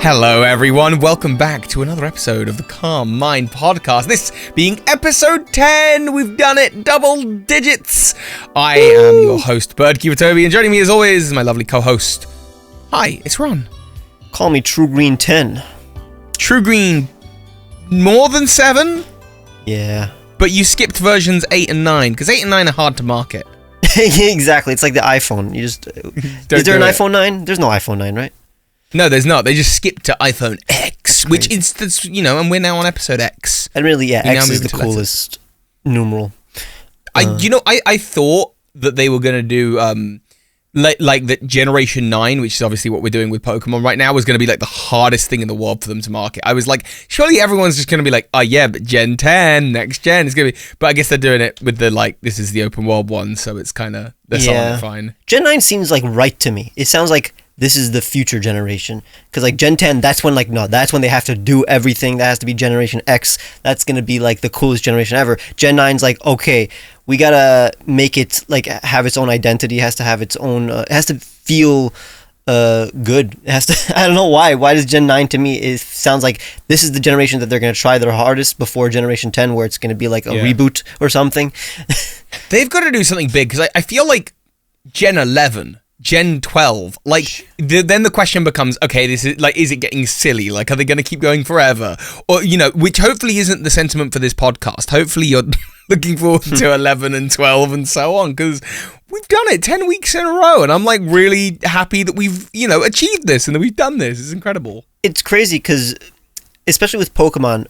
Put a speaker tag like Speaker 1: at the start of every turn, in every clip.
Speaker 1: Hello everyone, welcome back to another episode of the Calm Mind Podcast. This being episode 10, we've done it, double digits. I am your host, Birdkeepertoby, and joining me as always is my lovely co-host. Hi, it's Ron.
Speaker 2: Call me True Green 10.
Speaker 1: True Green, more than 7?
Speaker 2: Yeah.
Speaker 1: But you skipped versions 8 and 9, because 8 and 9 are hard to market.
Speaker 2: Exactly, it's like the iPhone. You just is there an iPhone 9? There's no iPhone 9, right?
Speaker 1: No, there's not. They just skipped to iPhone X, which is, and we're now on episode X.
Speaker 2: And really, yeah, X is the coolest numeral.
Speaker 1: I thought that they were going to do, like that Generation 9, which is obviously what we're doing with Pokemon right now, was going to be like the hardest thing in the world for them to market. I was like, surely everyone's just going to be like, oh yeah, but Gen 10, next gen, is going to be... But I guess they're doing it with the, like, this is the open world one, so it's kind of, they're solid fine.
Speaker 2: Gen 9 seems like right to me. It sounds like this is the future generation. Because like Gen 10, that's when that's when they have to do everything. That has to be Generation X. That's going to be like the coolest generation ever. Gen 9's like, okay, we got to make it like have its own identity. It has to have its own, it has to feel good. It has to, I don't know why. Why does Gen 9 to me, it sounds like this is the generation that they're going to try their hardest before Generation 10, where it's going to be like a reboot or something.
Speaker 1: They've got to do something big, because I feel like Gen 11... Gen 12, like, then the question becomes, okay, this is, like, is it getting silly? Like, are they going to keep going forever? Or, which hopefully isn't the sentiment for this podcast. Hopefully you're looking forward to 11 and 12 and so on, because we've done it 10 weeks in a row, and I'm, like, really happy that we've, achieved this and that we've done this. It's incredible. It's
Speaker 2: crazy, because, especially with Pokemon,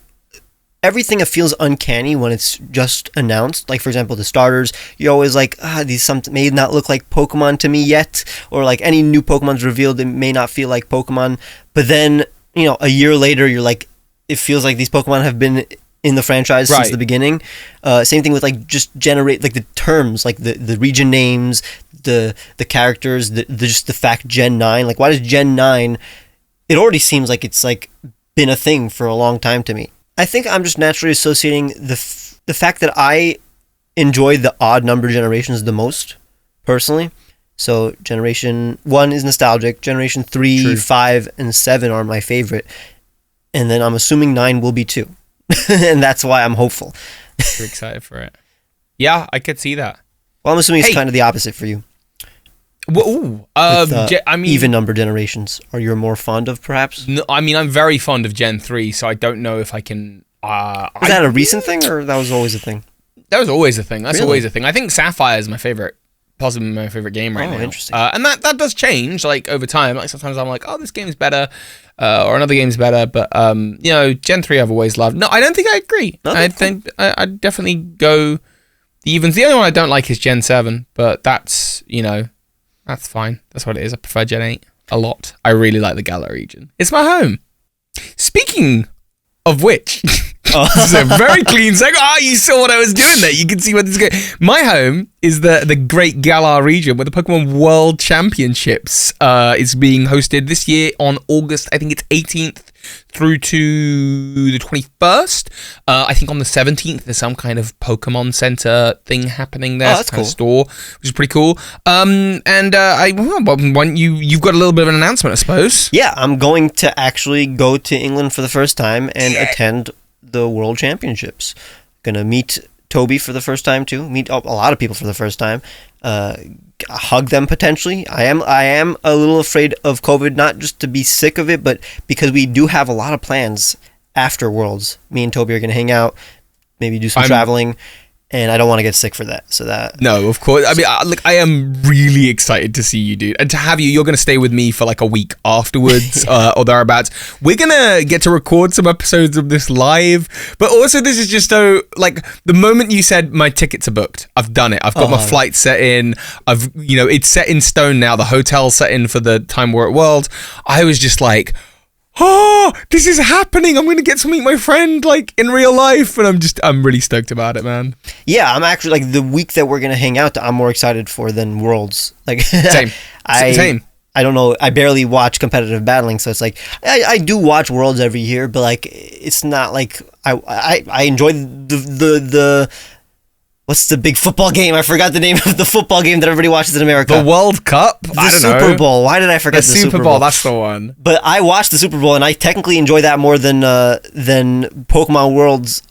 Speaker 2: everything feels uncanny when it's just announced. Like, for example, the starters, you're always like, these something may not look like Pokemon to me yet, or like any new Pokemon's revealed, it may not feel like Pokemon. But then, a year later, you're like, it feels like these Pokemon have been in the franchise since the beginning. Same thing with like just generate like the terms, like the region names, the characters, just the fact Gen 9. Like, why does Gen 9? It already seems like it's like been a thing for a long time to me. I think I'm just naturally associating the fact that I enjoy the odd number generations the most, personally. So Generation 1 is nostalgic. Generation 3, 5, and 7 are my favorite. And then I'm assuming 9 will be too. And that's why I'm hopeful.
Speaker 1: You're excited for it. Yeah, I could see that.
Speaker 2: Well, I'm assuming it's kind of the opposite for you.
Speaker 1: Well,
Speaker 2: even number generations are you more fond of, perhaps?
Speaker 1: No, I mean, I'm very fond of Gen 3, so I don't know if I can...
Speaker 2: Is that a recent thing, or that was always a thing?
Speaker 1: That was always a thing. That's always a thing. I think Sapphire is my favorite, possibly my favorite game right now.
Speaker 2: Oh, interesting.
Speaker 1: And that does change, like, over time. Like, sometimes I'm like, oh, this game's better, or another game's better, but, Gen 3 I've always loved. No, I don't think I agree. Okay, I think I'd definitely go the evens. The only one I don't like is Gen 7, but that's, that's fine. That's what it is. I prefer Gen 8 a lot. I really like the Galar region. It's my home. Speaking of which, this is a very clean segue. You saw what I was doing there. You can see where this is going. My home is the Great Galar region, where the Pokemon World Championships is being hosted this year on August, I think it's 18th through to the 21st. I think on the 17th there's some kind of Pokemon Center thing happening there.
Speaker 2: Oh, that's cool.
Speaker 1: Store, which is pretty cool. You've got a little bit of an announcement, I suppose.
Speaker 2: Yeah, I'm going to actually go to England for the first time and attend the World Championships. Gonna meet Toby for the first time too. Meet a lot of people for the first time. Hug them potentially. I am a little afraid of COVID, not just to be sick of it, but because we do have a lot of plans after Worlds. Me and Toby are gonna hang out, maybe do some traveling, and I don't want to get sick for that. So that...
Speaker 1: No, of course. I mean, I am really excited to see you, dude. And to have you, you're going to stay with me for like a week afterwards or thereabouts. We're going to get to record some episodes of this live. But also, this is just so, like, the moment you said my tickets are booked, I've done it. I've got my flight set in. It's set in stone now. The hotel's set in for the time we're at World. I was just like... oh, this is happening. I'm going to get to meet my friend, like, in real life. And I'm really stoked about it, man.
Speaker 2: Yeah, I'm actually, like, the week that we're going to hang out, I'm more excited for than Worlds. Like,
Speaker 1: Same.
Speaker 2: I don't know. I barely watch competitive battling, so it's like, I do watch Worlds every year, but, like, it's not like, I enjoy the what's the big football game? I forgot the name of the football game that everybody watches in America.
Speaker 1: The World Cup?
Speaker 2: The Super Bowl. Why did I forget the Super Bowl?
Speaker 1: That's the one.
Speaker 2: But I watched the Super Bowl, and I technically enjoy that more than Pokemon World's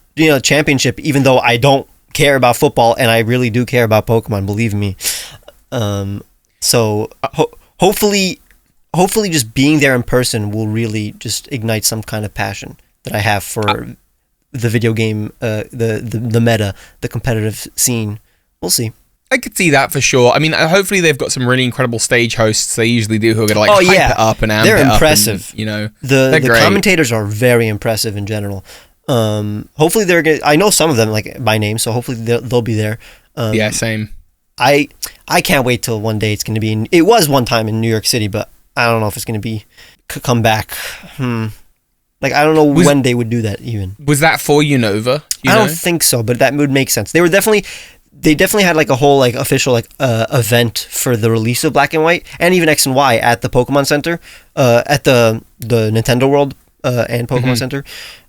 Speaker 2: championship, even though I don't care about football, and I really do care about Pokemon, believe me. So hopefully just being there in person will really just ignite some kind of passion that I have for the video game, the meta, the competitive scene. We'll see.
Speaker 1: I could see that for sure. I mean, hopefully they've got some really incredible stage hosts. They usually do who are going to hype it up and amp it up. They're
Speaker 2: impressive.
Speaker 1: And,
Speaker 2: the commentators are very impressive in general. Hopefully they're going. I know some of them like by name, so hopefully they'll be there.
Speaker 1: Yeah, same.
Speaker 2: I can't wait till one day it's going to be. It was one time in New York City, but I don't know if it's going to be come back. Like I don't know when they would do that even.
Speaker 1: Was that for Unova?
Speaker 2: I don't think so, but that would make sense. They definitely had like a whole like official like event for the release of Black and White and even X and Y at the Pokemon Center, at the Nintendo World and Pokemon Center.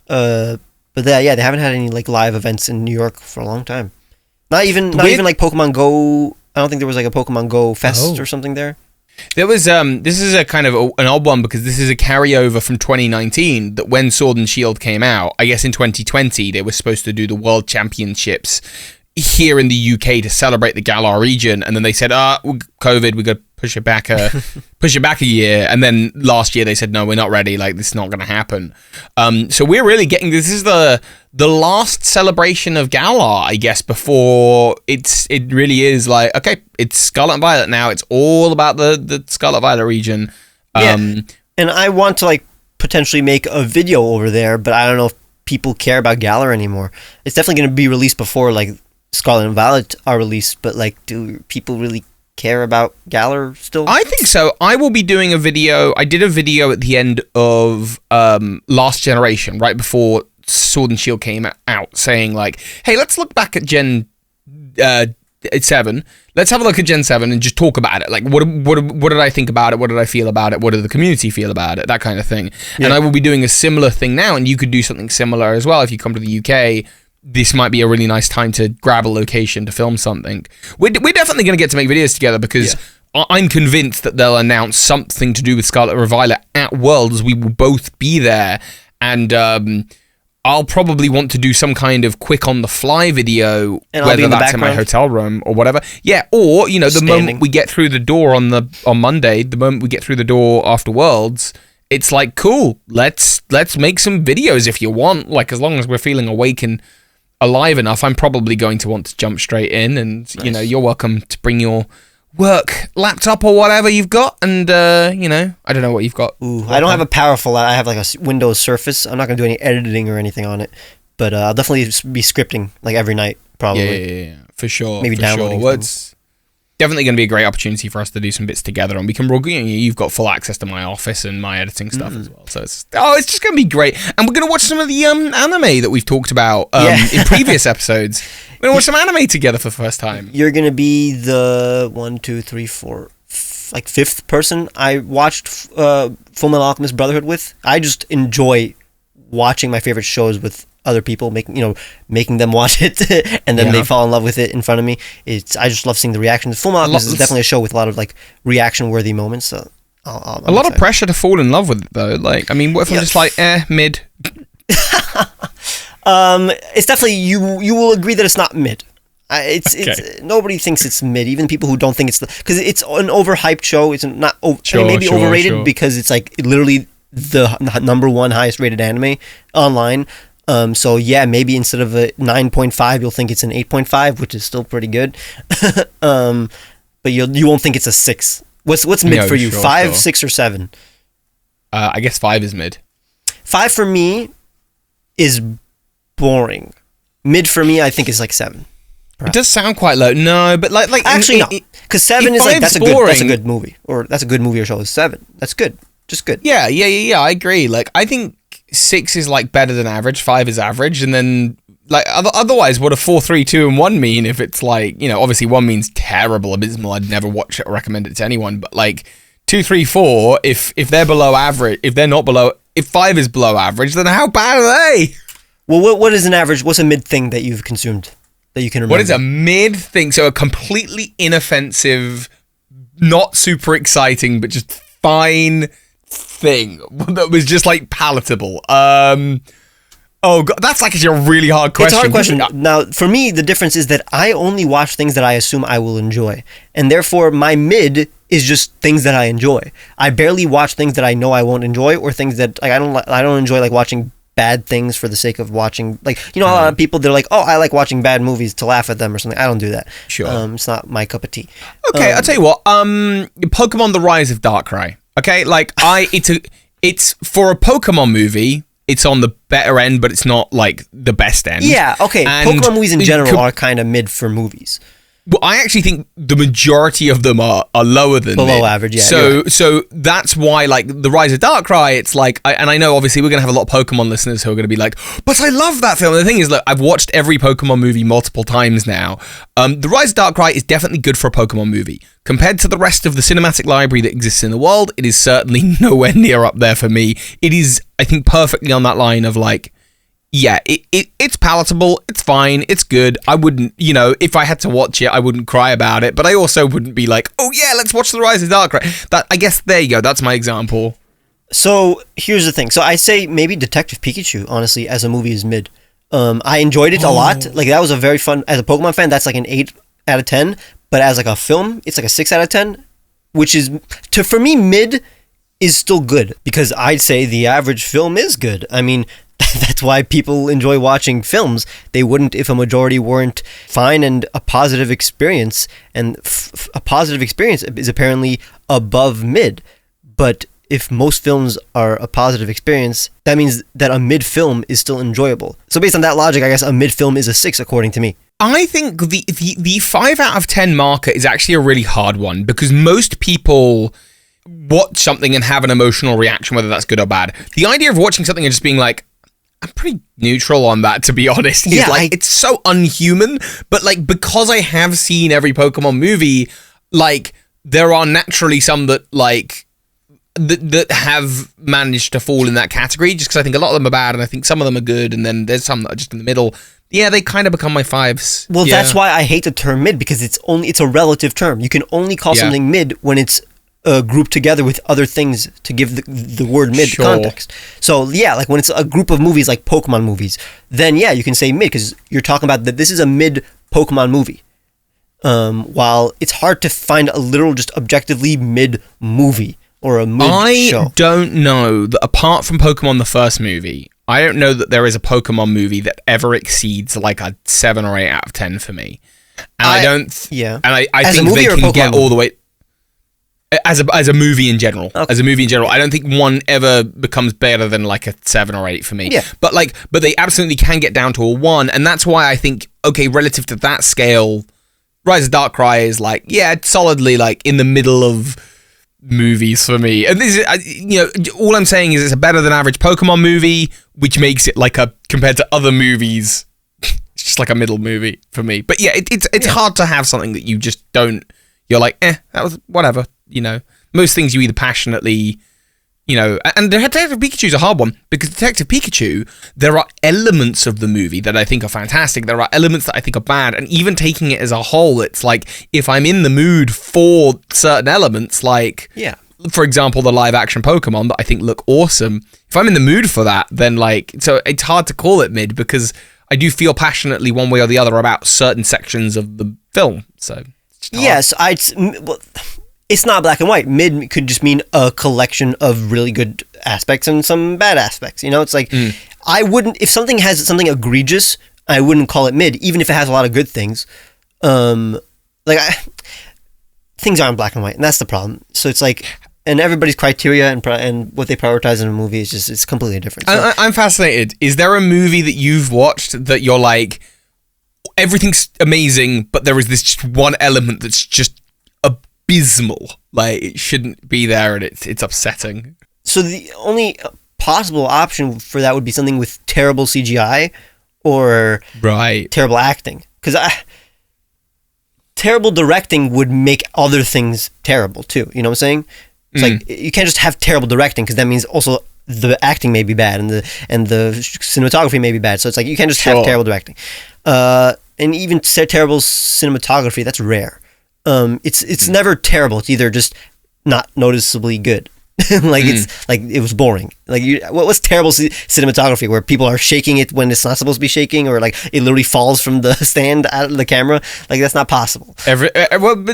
Speaker 2: But they haven't had any like live events in New York for a long time. Not even like Pokemon Go. I don't think there was like a Pokemon Go Fest or something there.
Speaker 1: There was this is a kind of an odd one because this is a carryover from 2019 that when Sword and Shield came out, I guess in 2020 they were supposed to do the World Championships here in the UK to celebrate the Galar region, and then they said, COVID, we got to push it back a year, and then last year they said, no, we're not ready, like this is not going to happen. So we're really getting, this is the last celebration of Galar, I guess, before it really is like, okay, it's Scarlet and Violet now, it's all about the Scarlet Violet region.
Speaker 2: And I want to like potentially make a video over there, but I don't know if people care about Galar anymore. It's definitely going to be released before like Scarlet and Violet are released, but like, do people really care about Galar still?
Speaker 1: I think so. I will be doing a video. I did a video at the end of Last Generation, right before Sword and Shield came out, saying like, hey, let's look back at Gen 7. Let's have a look at Gen 7 and just talk about it. Like, what did I think about it? What did I feel about it? What did the community feel about it? That kind of thing. Yeah. And I will be doing a similar thing now, and you could do something similar as well if you come to the UK. This might be a really nice time to grab a location to film something. We're definitely going to get to make videos together because I'm convinced that they'll announce something to do with Scarlet and Violet at Worlds. We will both be there, and I'll probably want to do some kind of quick on the fly video, whether that's in my hotel room or whatever. Yeah, or the moment we get through the door on Monday, the moment we get through the door after Worlds, it's like, cool, let's make some videos if you want. Like, as long as we're feeling awake and alive enough, I'm probably going to want to jump straight in, and nice. You're welcome to bring your work laptop or whatever you've got, and I don't know what you've got.
Speaker 2: I don't have a powerful. I have like a Windows Surface. I'm not going to do any editing or anything on it, but I'll definitely be scripting like every night, probably.
Speaker 1: Yeah, for sure.
Speaker 2: Maybe downloading.
Speaker 1: Well, it's definitely going to be a great opportunity for us to do some bits together, and we can. You've got full access to my office and my editing stuff as well, so it's just going to be great. And we're going to watch some of the anime that we've talked about in previous episodes. We're going to watch some anime together for the first time.
Speaker 2: You're going to be the 5th person I watched Full Metal Alchemist Brotherhood with. I just enjoy watching my favorite shows with other people, making them watch it, and then they fall in love with it in front of me. I just love seeing the reactions. Full Metal Alchemist is definitely a show with a lot of like reaction-worthy moments. So I'm
Speaker 1: a lot of pressure to fall in love with it, though. Like, I mean, what if I'm just like, mid?
Speaker 2: It's definitely you will agree that it's not mid. It's nobody thinks it's mid. Even people who don't think it's because it's an overhyped show. It's not overrated because it's like literally the number one highest rated anime online. So yeah, maybe instead of a 9.5, you'll think it's an 8.5, which is still pretty good. But you won't think it's a 6. What's mid for you? 5, 6, or 7?
Speaker 1: I guess 5 is mid.
Speaker 2: 5 for me is boring. Mid for me, I think, is like 7.
Speaker 1: Perhaps. It does sound quite low. No, but like
Speaker 2: actually no, because 7 is like that's a good movie, or that's a good movie or show. 7, that's good, just good.
Speaker 1: Yeah. I agree. Like, I think 6 is like better than average. 5 is average, and then like otherwise, what do 4, 3, 2, and 1 mean? If it's like obviously 1 means terrible, abysmal. I'd never watch it or recommend it to anyone. But like 2, 3, 4, if they're below average, if they're not below, if 5 is below average, then how bad are they?
Speaker 2: Well, what is an average? What's a mid thing that you've consumed? that you can remember?
Speaker 1: What is a mid thing? So a completely inoffensive, not super exciting, but just fine thing that was just like palatable. Oh God, that's like a really hard question.
Speaker 2: It's a hard question. Now, for me, the difference is that I only watch things that I assume I will enjoy, and therefore my mid is just things that I enjoy. I barely watch things that I know I won't enjoy, or things that like, I don't enjoy like watching bad things for the sake of watching. Like, you know, a lot of people, they're like, oh, I like watching bad movies to laugh at them or something. I don't do that.
Speaker 1: Sure.
Speaker 2: It's not my cup of tea.
Speaker 1: Okay, I'll tell you what. Pokemon: The Rise of Darkrai. Okay, like it's for a Pokemon movie. It's on the better end, but it's not like the best end.
Speaker 2: Yeah, okay.
Speaker 1: And
Speaker 2: Pokemon movies in general are kind of mid for movies.
Speaker 1: Well, I actually think the majority of them are lower than
Speaker 2: below
Speaker 1: mid.
Speaker 2: average. Yeah.
Speaker 1: So that's why, like, the Rise of Darkrai, it's like, and I know obviously we're gonna have a lot of Pokemon listeners who are gonna be like, but I love that film. And the thing is, look, I've watched every Pokemon movie multiple times now. The Rise of Darkrai is definitely good for a Pokemon movie. Compared to the rest of the cinematic library that exists in the world, it is certainly nowhere near up there for me. It is, I think, perfectly on that line of like, yeah, it's palatable, it's fine, it's good. I wouldn't, you know, if I had to watch it, I wouldn't cry about it, but I also wouldn't be like, oh yeah, let's watch The Rise of Darkrai. That, I guess, there you go, that's my example.
Speaker 2: So, here's the thing. So, I say maybe Detective Pikachu, honestly, as a movie is mid. I enjoyed it a lot. Like, that was a very fun, as a Pokemon fan, that's like an 8 out of 10, but as like a film, it's like a 6 out of 10, which is, for me, mid is still good, because I'd say the average film is good. I mean, that's why people enjoy watching films. They wouldn't if a majority weren't fine and a positive experience. And a positive experience is apparently above mid. But if most films are a positive experience, that means that a mid film is still enjoyable. So based on that logic, I guess a mid film is a 6 according to me.
Speaker 1: I think the 5 out of 10 marker is actually a really hard one, because most people watch something and have an emotional reaction, whether that's good or bad. The idea of watching something and just being like, I'm pretty neutral on that, to be honest.
Speaker 2: Yeah,
Speaker 1: it's so unhuman, but like, because I have seen every Pokemon movie, like, there are naturally some that like that have managed to fall in that category, just because I think a lot of them are bad and I think some of them are good, and then there's some that are just in the middle. Yeah, they kind of become my 5s.
Speaker 2: Well,
Speaker 1: yeah.
Speaker 2: That's why I hate the term mid, because it's a relative term. You can only call something mid when it's grouped together with other things to give the word mid context. So yeah, like when it's a group of movies like Pokemon movies, then yeah, you can say mid, because you're talking about that this is a mid Pokemon movie. While it's hard to find a literal, just objectively mid movie or a mid show.
Speaker 1: I don't know that apart from Pokemon the first movie, I don't know that there is a Pokemon movie that ever exceeds like a 7 or 8 out of 10 for me. And I think they can get all the way. As a movie in general, I don't think one ever becomes better than like a 7 or 8 for me.
Speaker 2: Yeah.
Speaker 1: But they absolutely can get down to a 1, and that's why I think, okay, relative to that scale, Rise of Darkrai is like, yeah, it's solidly like in the middle of movies for me. And this is, you know, all I'm saying is it's a better than average Pokemon movie, which makes it like compared to other movies, it's just like a middle movie for me. But yeah, it's hard to have something that you just don't. You're like, that was whatever. You know, most things you either passionately, you know, and Detective Pikachu is a hard one, because Detective Pikachu, there are elements of the movie that I think are fantastic. There are elements that I think are bad. And even taking it as a whole, it's like, if I'm in the mood for certain elements, like, for example, the live action Pokemon that I think look awesome, if I'm in the mood for that, then like, so it's hard to call it mid, because I do feel passionately one way or the other about certain sections of the film. So,
Speaker 2: yes, it's not black and white. Mid could just mean a collection of really good aspects and some bad aspects. You know, it's like, I wouldn't, if something has something egregious, I wouldn't call it mid, even if it has a lot of good things. Things aren't black and white, and that's the problem. So it's like, and everybody's criteria and what they prioritize in a movie is just, it's completely different. So,
Speaker 1: I'm fascinated. Is there a movie that you've watched that you're like, everything's amazing, but there is this just one element that's just abysmal, like it shouldn't be there, and it's upsetting?
Speaker 2: So the only possible option for that would be something with terrible CGI or terrible acting, because terrible directing would make other things terrible too. You know what I'm saying? It's like, you can't just have terrible directing, because that means also the acting may be bad and the cinematography may be bad. So it's like, you can't just have terrible directing. and even terrible cinematography, that's rare. It's never terrible. It's either just not noticeably good. Like it's like it was boring. Like what's terrible cinematography where people are shaking it when it's not supposed to be shaking, or like it literally falls from the stand out of the camera. Like that's not possible.
Speaker 1: But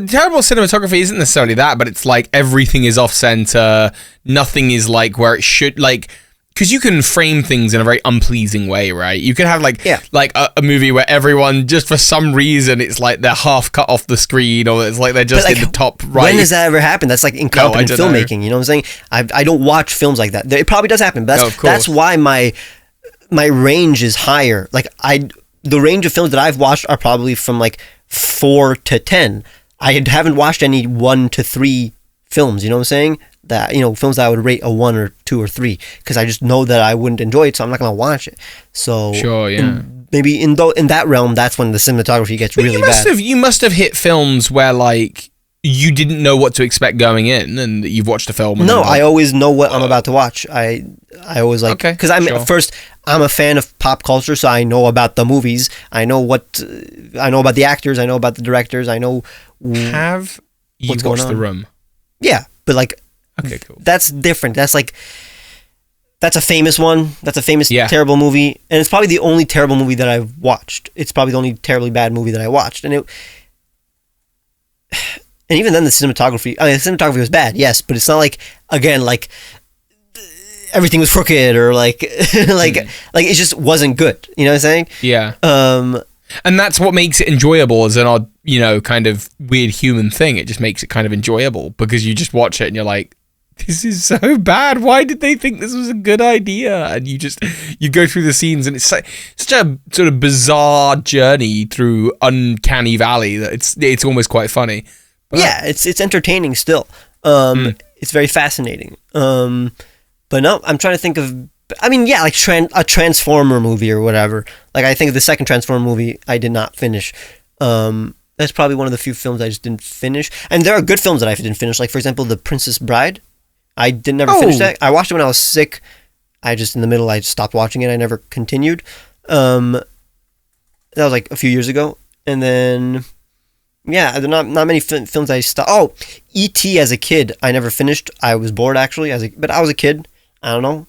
Speaker 1: terrible cinematography isn't necessarily that, but it's like everything is off center. Nothing is like where it should, like. Because you can frame things in a very unpleasing way, right? You can have like a movie where everyone, just for some reason, it's like they're half cut off the screen, or it's like they're just in the top right.
Speaker 2: When does that ever happen? That's like incompetent filmmaking. You know what I'm saying? I don't watch films like that. It probably does happen, but that's why my range is higher. Like the range of films that I've watched are probably from like 4 to 10. I haven't watched any 1 to 3 films. You know what I'm saying? That, you know, films that I would rate a 1 or 2 or 3, because I just know that I wouldn't enjoy it, so I'm not gonna watch it. So
Speaker 1: sure, yeah.
Speaker 2: Maybe in that realm, that's when the cinematography gets really bad.
Speaker 1: You must have hit films where like you didn't know what to expect going in, and you've watched a film. And
Speaker 2: I always know what I'm about to watch. I always like, because I'm a fan of pop culture, so I know about the movies. I know about the actors. I know about the directors. I know.
Speaker 1: Have you watched The Room?
Speaker 2: Yeah, but like.
Speaker 1: Okay, cool.
Speaker 2: That's different. That's a famous one. That's a famous terrible movie, and it's probably the only terrible movie that I've watched. It's probably the only terribly bad movie that I watched, and even then the cinematography. I mean, the cinematography was bad, yes, but it's not like, again, like everything was crooked or like like it just wasn't good. You know what I'm saying?
Speaker 1: Yeah. And that's what makes it enjoyable as an odd, you know, kind of weird human thing. It just makes it kind of enjoyable because you just watch it and you're like, this is so bad. Why did they think this was a good idea? And you go through the scenes, and it's such a sort of bizarre journey through uncanny valley that it's almost quite funny. But
Speaker 2: yeah, it's entertaining still. It's very fascinating. But no, I'm trying to think of. I mean, yeah, like a Transformer movie or whatever. Like I think the second Transformer movie I did not finish. That's probably one of the few films I just didn't finish. And there are good films that I didn't finish. Like for example, The Princess Bride. I didn't ever finish that. I watched it when I was sick. I just in the middle I stopped watching it. I never continued. That was like a few years ago. And then yeah, there are not many films I stopped. Oh, E.T. as a kid, I never finished. I was bored actually but I was a kid. I don't know.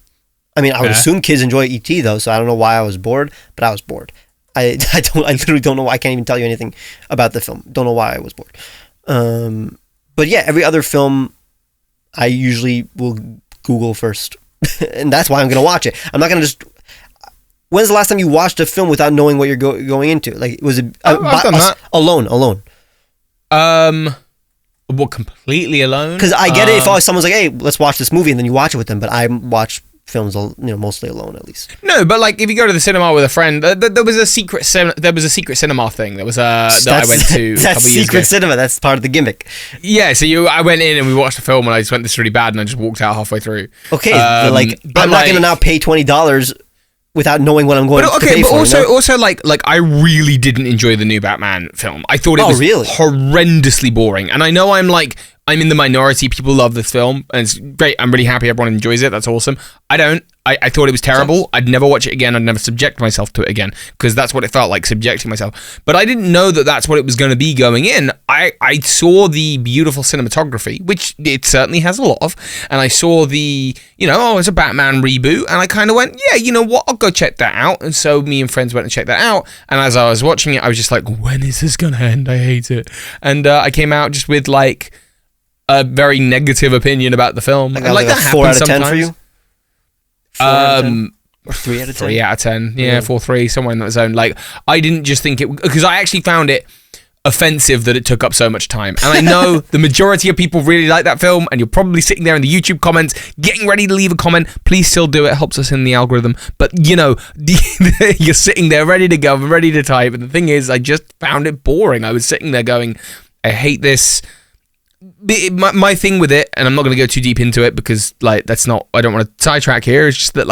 Speaker 2: I mean, I would assume kids enjoy E.T. though, so I don't know why I was bored, but I was bored. I literally don't know. I can't even tell you anything about the film. Don't know why I was bored. But yeah, every other film I usually will Google first, and that's why I'm gonna watch it. I'm not gonna just. When's the last time you watched a film without knowing what you're going into? Like, was it
Speaker 1: I've done that.
Speaker 2: Alone?
Speaker 1: Well, completely alone.
Speaker 2: Because I get it if someone's like, "Hey, let's watch this movie," and then you watch it with them. But I watch films, mostly alone at least.
Speaker 1: No, but like if you go to the cinema with a friend, there was a secret cinema thing. There was that I went to. A
Speaker 2: that's secret cinema. That's part of the gimmick.
Speaker 1: Yeah, so I went in and we watched a film, and I just went, "This is really bad," and I just walked out halfway through.
Speaker 2: Okay, but I'm not gonna now pay $20 without knowing what I'm going to pay for.
Speaker 1: Also, like I really didn't enjoy the new Batman film. I thought it was horrendously boring, and I know I'm in the minority. People love this film, and it's great. I'm really happy everyone enjoys it. That's awesome. I don't. I thought it was terrible. I'd never watch it again. I'd never subject myself to it again, because that's what it felt like, subjecting myself. But I didn't know that that's what it was going to be going in. I saw the beautiful cinematography, which it certainly has a lot of, and I saw the, it's a Batman reboot, and I kind of went, yeah, you know what, I'll go check that out. And so me and friends went and checked that out, and as I was watching it, I was just like, when is this going to end? I hate it. And I came out just with like a very negative opinion about the film.
Speaker 2: Like that 4 out of 10 for you? 4 out of 10? Or 3 out of 10?
Speaker 1: 3 out of 10. Yeah, 4-3, somewhere in that zone. Like, I didn't just think it... Because I actually found it offensive that it took up so much time. And I know the majority of people really like that film, and you're probably sitting there in the YouTube comments getting ready to leave a comment. Please still do it. It helps us in the algorithm. But, you're sitting there ready to go, ready to type. And the thing is, I just found it boring. I was sitting there going, I hate this... My thing with it, and I'm not going to go too deep into it because that's not, I don't want to sidetrack here, it's just that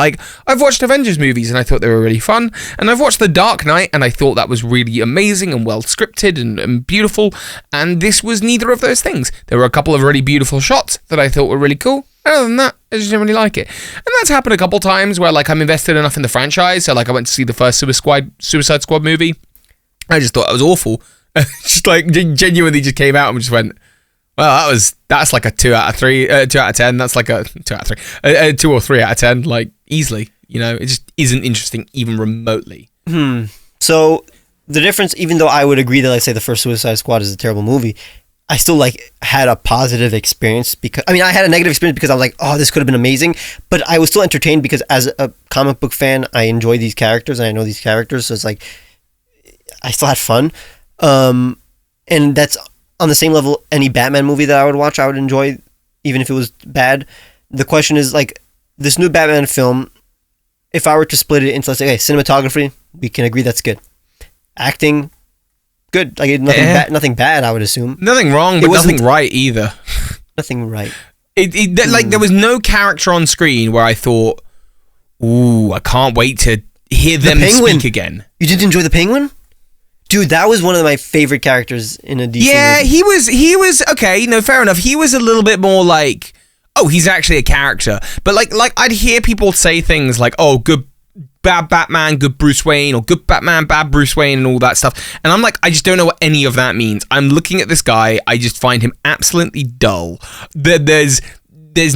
Speaker 1: I've watched Avengers movies and I thought they were really fun, and I've watched The Dark Knight and I thought that was really amazing and well scripted and beautiful, and this was neither of those things. There were a couple of really beautiful shots that I thought were really cool. Other than that, I just didn't really like it. And that's happened a couple times where I'm invested enough in the franchise, so I went to see the first Suicide Squad movie. I just thought it was awful. Just like genuinely just came out and just went, well, that's like a 2 out of 3, 2 out of 10. That's like a 2 out of 3, 2 or 3 out of 10, like easily. You know, it just isn't interesting even remotely.
Speaker 2: So the difference, even though I would agree that, like, say, the first Suicide Squad is a terrible movie, I still like had a positive experience because I had a negative experience because I was like, oh, this could have been amazing, but I was still entertained because as a comic book fan, I enjoy these characters and I know these characters, so it's like I still had fun. And that's on the same level any Batman movie that I would watch, I would enjoy, even if it was bad. The question is, like, this new Batman film, if I were to split it into, let's say, okay, cinematography, we can agree that's good. Acting, good. Like, nothing bad, I would assume.
Speaker 1: Nothing wrong, but nothing right either.
Speaker 2: Nothing right.
Speaker 1: Like, there was no character on screen where I thought, ooh, I can't wait to hear them speak again.
Speaker 2: You didn't enjoy the Penguin? Dude, that was one of my favorite characters in a DC movie.
Speaker 1: Yeah, he was okay, no, fair enough. He was a little bit more like, oh, he's actually a character. But like I'd hear people say things like, oh, good bad Batman, good Bruce Wayne, or good Batman, bad Bruce Wayne, and all that stuff. And I'm like, I just don't know what any of that means. I'm looking at this guy, I just find him absolutely dull. There's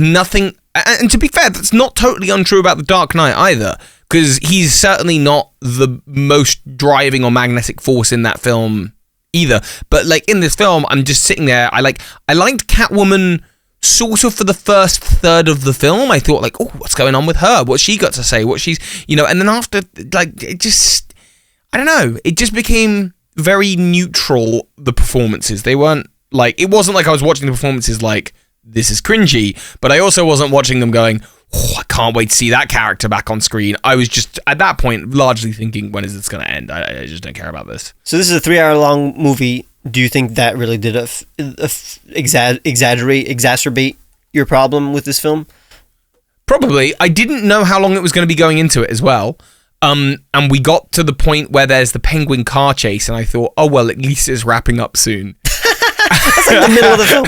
Speaker 1: nothing, and to be fair, that's not totally untrue about The Dark Knight either. Because he's certainly not the most driving or magnetic force in that film either. But like in this film, I'm just sitting there. I liked Catwoman sort of for the first third of the film. I thought like, oh, what's going on with her? What's she got to say? What she's, and then after, like, it just, I don't know. It just became very neutral, the performances. They weren't like, it wasn't like I was watching the performances like, this is cringy. But I also wasn't watching them going, oh, I can't wait to see that character back on screen. I was just, at that point, largely thinking, when is this going to end? I just don't care about this.
Speaker 2: So this is a 3-hour-long movie. Do you think that really did exacerbate your problem with this film?
Speaker 1: Probably. I didn't know how long it was going to be going into it as well. And we got to the point where there's the Penguin car chase, and I thought, oh, well, at least it's wrapping up soon.
Speaker 2: That's like the middle of the film.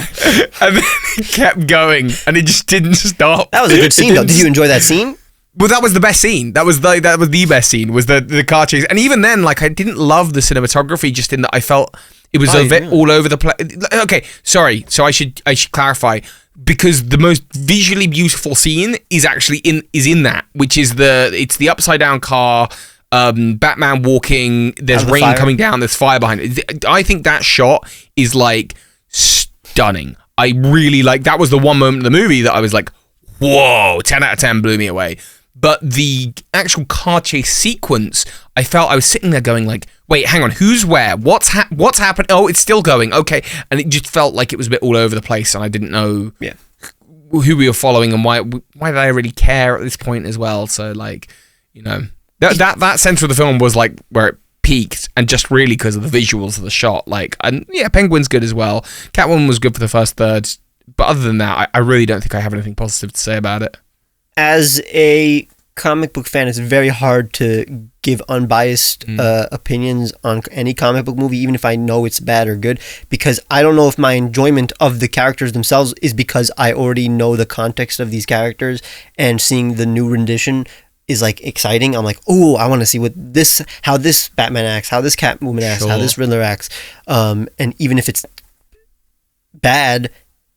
Speaker 1: And then it kept going, and it just didn't stop.
Speaker 2: That was a good scene, though. Did you enjoy that scene?
Speaker 1: Well, that was the best scene. That was the best scene, was the car chase. And even then, like, I didn't love the cinematography, just in that I felt it was all over the place. Okay, sorry. So I should clarify, because the most visually beautiful scene is actually in that, which is it's the upside down car, Batman walking, there's rain coming down, there's fire behind it. I think that shot is like stunning. I really like, that was the one moment in the movie that I was like, whoa, 10 out of 10, blew me away. But the actual car chase sequence, I felt I was sitting there going like, wait, hang on, who's where? What's happened? Oh, it's still going. Okay. And it just felt like it was a bit all over the place, and I didn't know who we were following and why did I really care at this point as well. So like, that center of the film was like where it peaked, and just really because of the visuals of the shot. Like, and yeah, Penguin's good as well. Catwoman was good for the first third. But other than that, I really don't think I have anything positive to say about it.
Speaker 2: As a comic book fan, it's very hard to give unbiased opinions on any comic book movie, even if I know it's bad or good, because I don't know if my enjoyment of the characters themselves is because I already know the context of these characters, and seeing the new rendition is like exciting. I'm like, oh, I want to see how this Batman acts, how this Catwoman acts, how this Riddler acts, and even if it's bad,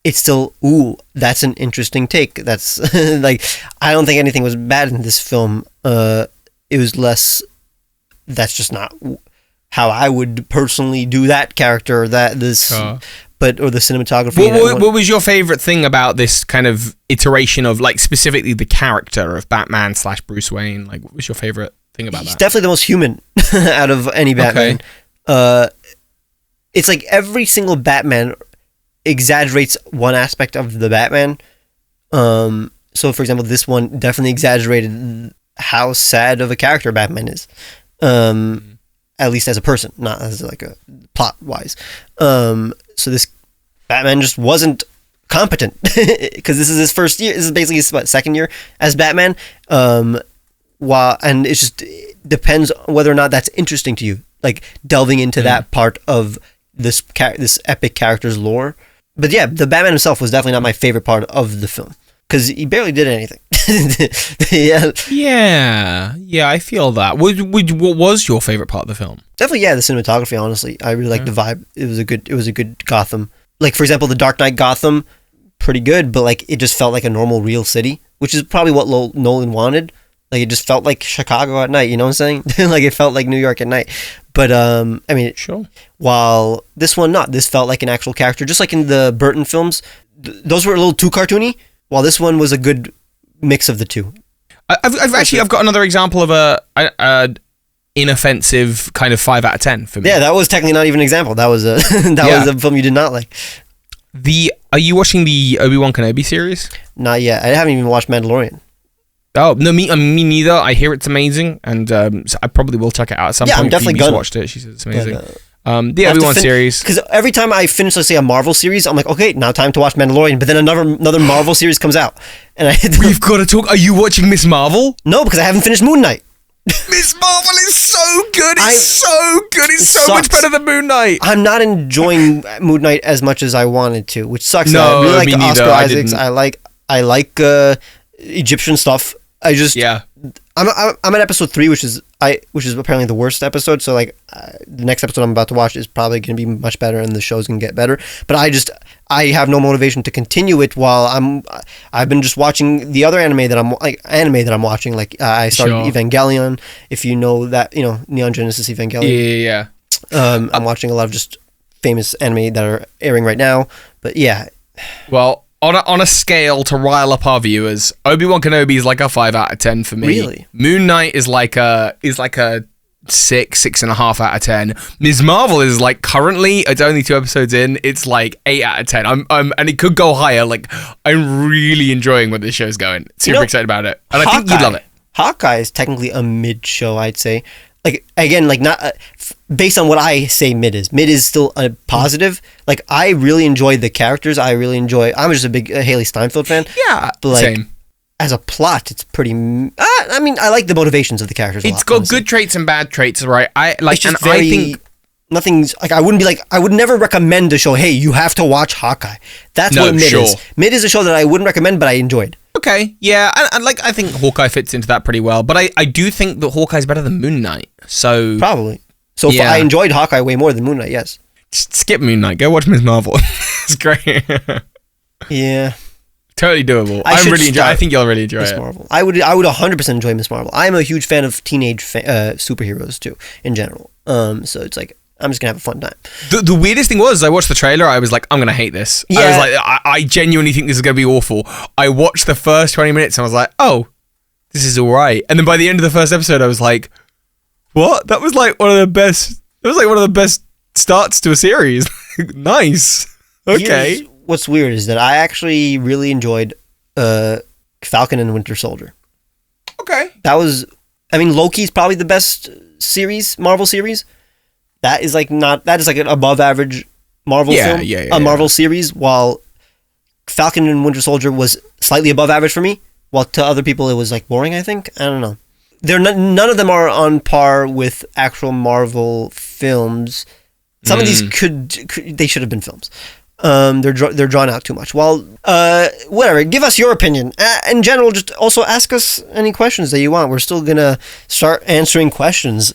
Speaker 2: it's still, ooh, that's an interesting take. That's like, I don't think anything was bad in this film. It was less, that's just not how I would personally do that character, or the cinematography.
Speaker 1: What was your favorite thing about this kind of iteration of, like, specifically the character of Batman / Bruce Wayne? Like, what was your favorite thing about that?
Speaker 2: He's definitely the most human out of any Batman. Okay. It's like every single Batman exaggerates one aspect of the Batman. So, for example, this one definitely exaggerated how sad of a character Batman is. At least as a person, not as like a plot-wise. So this Batman just wasn't competent, because this is his first year. This is basically his second year as Batman. And it just depends whether or not that's interesting to you, like delving into that part of this epic character's lore. But yeah, the Batman himself was definitely not my favorite part of the film. because he barely did anything.
Speaker 1: Yeah, I feel that. What was your favorite part of the film?
Speaker 2: Definitely, the cinematography. Honestly, I really liked the vibe. It was a good Gotham. Like, for example, the Dark Knight Gotham, pretty good, but like it just felt like a normal real city, which is probably what Nolan wanted. Like, it just felt like Chicago at night. You know what I'm saying? Like, it felt like New York at night. But I mean,
Speaker 1: sure.
Speaker 2: While this one this felt like an actual character, just like in the Burton films. Those were a little too cartoony. While this one was a good mix of the two.
Speaker 1: I've got another example of a inoffensive kind of 5 out of 10 for me.
Speaker 2: Yeah, that was technically not even an example. That was a was a film you did not like.
Speaker 1: Are you watching the Obi-Wan Kenobi series?
Speaker 2: Not yet. I haven't even watched Mandalorian.
Speaker 1: Oh no, me neither. I hear it's amazing, and so I probably will check it out at some point.
Speaker 2: I'm definitely
Speaker 1: Phoebe's watched it. She says it's amazing.
Speaker 2: But,
Speaker 1: the Obi-Wan series.
Speaker 2: Because every time I finish, let's say, a Marvel series, I'm like, okay, now time to watch Mandalorian. But then another Marvel series comes out, and
Speaker 1: we've got to talk. Are you watching Miss Marvel?
Speaker 2: No, because I haven't finished Moon Knight.
Speaker 1: Miss Marvel is so good. It's so good. It's so much better than Moon Knight.
Speaker 2: I'm not enjoying Moon Knight as much as I wanted to, which sucks.
Speaker 1: No,
Speaker 2: I really like
Speaker 1: me
Speaker 2: Oscar
Speaker 1: neither.
Speaker 2: Isaacs. I like Egyptian stuff. I'm at episode 3, which is apparently the worst episode. So like the next episode I'm about to watch is probably going to be much better, and the show's going to get better. But I have no motivation to continue it while I've been just watching the other anime that I'm watching. Like I started Evangelion, if you know that, Neon Genesis Evangelion.
Speaker 1: Yeah.
Speaker 2: I'm watching a lot of just famous anime that are airing right now. But yeah.
Speaker 1: Well, on a scale to rile up our viewers, Obi-Wan Kenobi is like a 5 out of 10 for me.
Speaker 2: Really?
Speaker 1: Moon Knight is like a 6.5 out of 10. Ms. Marvel is like, currently, it's only 2 episodes in, it's like 8 out of 10. And it could go higher. Like, I'm really enjoying where this show's going. Super excited about it. And I think you'd love it.
Speaker 2: Hawkeye is technically a mid show, I'd say. Like, again, like, not based on what I say mid is still a positive. Like, I really enjoy the characters. I'm just a big Haley Steinfeld fan.
Speaker 1: Yeah,
Speaker 2: but like,
Speaker 1: same.
Speaker 2: As a plot, it's pretty. I mean, I like the motivations of the characters.
Speaker 1: It's got good traits and bad traits, right? I think
Speaker 2: nothing's like I would never recommend a show. Hey, you have to watch Hawkeye. That's what mid is. Mid is a show that I wouldn't recommend, but I enjoyed.
Speaker 1: Okay, yeah, and like I think Hawkeye fits into that pretty well, but I do think that Hawkeye's better than Moon Knight. So
Speaker 2: probably. So I enjoyed Hawkeye way more than Moon Knight. Yes.
Speaker 1: Just skip Moon Knight. Go watch Ms. Marvel. It's great.
Speaker 2: Yeah.
Speaker 1: Totally doable. I think you'll really enjoy
Speaker 2: Ms. Marvel. I would 100% enjoy Ms. Marvel. I'm a huge fan of teenage superheroes too, in general. So it's like, I'm just gonna have a fun time.
Speaker 1: The weirdest thing was, I watched the trailer. I was like, I'm gonna hate this. Yeah. I was like, I genuinely think this is gonna be awful. I watched the first 20 minutes and I was like, oh, this is all right. And then by the end of the first episode, I was like, what? That was like one of the best. It was like one of the best starts to a series. Nice. Okay.
Speaker 2: Here's what's weird is that I actually really enjoyed Falcon and Winter Soldier.
Speaker 1: Okay.
Speaker 2: Loki's probably the best Marvel series. That is like an above average Marvel film. Yeah. Marvel series, while Falcon and Winter Soldier was slightly above average for me, while to other people it was like boring, I think. I don't know. None of them are on par with actual Marvel films. Some of these they should have been films. They're drawn out too much. Well, whatever. Give us your opinion. In general, just also ask us any questions that you want. We're still gonna start answering questions,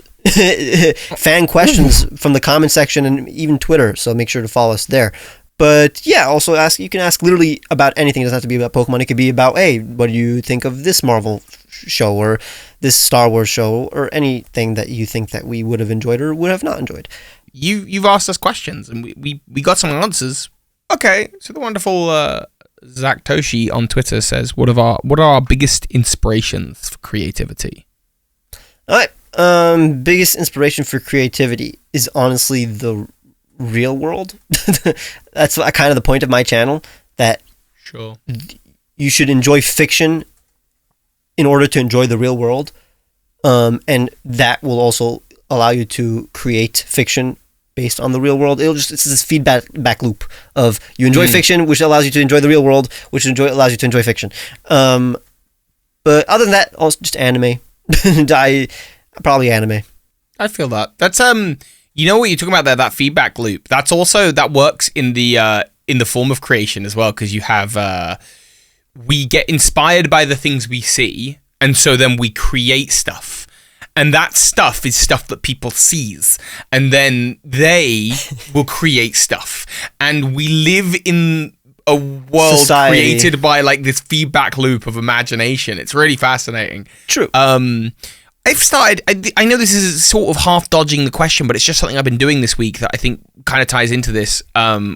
Speaker 2: fan questions from the comment section and even Twitter. So make sure to follow us there. But yeah, also you can ask literally about anything. It doesn't have to be about Pokemon. It could be about, hey, what do you think of this Marvel show or this Star Wars show or anything that you think that we would have enjoyed or would have not enjoyed.
Speaker 1: You've asked us questions and we got some answers. Okay, so the wonderful Zach Toshi on Twitter says, what are our biggest inspirations for creativity?
Speaker 2: All right, biggest inspiration for creativity is honestly the real world. That's kind of the point of my channel, that you should enjoy fiction in order to enjoy the real world, and that will also allow you to create fiction based on the real world. It's this feedback loop of you enjoy fiction, which allows you to enjoy the real world, which allows you to enjoy fiction. But other than that, also just anime. Probably anime.
Speaker 1: I feel that. That's you know what you're talking about there, that feedback loop. That works in the form of creation as well, because you have we get inspired by the things we see, and so then we create stuff. And that stuff is stuff that people sees. And then they will create stuff. And we live in a world created by like this feedback loop of imagination. It's really fascinating.
Speaker 2: True.
Speaker 1: I've started, I know this is sort of half dodging the question, but it's just something I've been doing this week that I think kind of ties into this,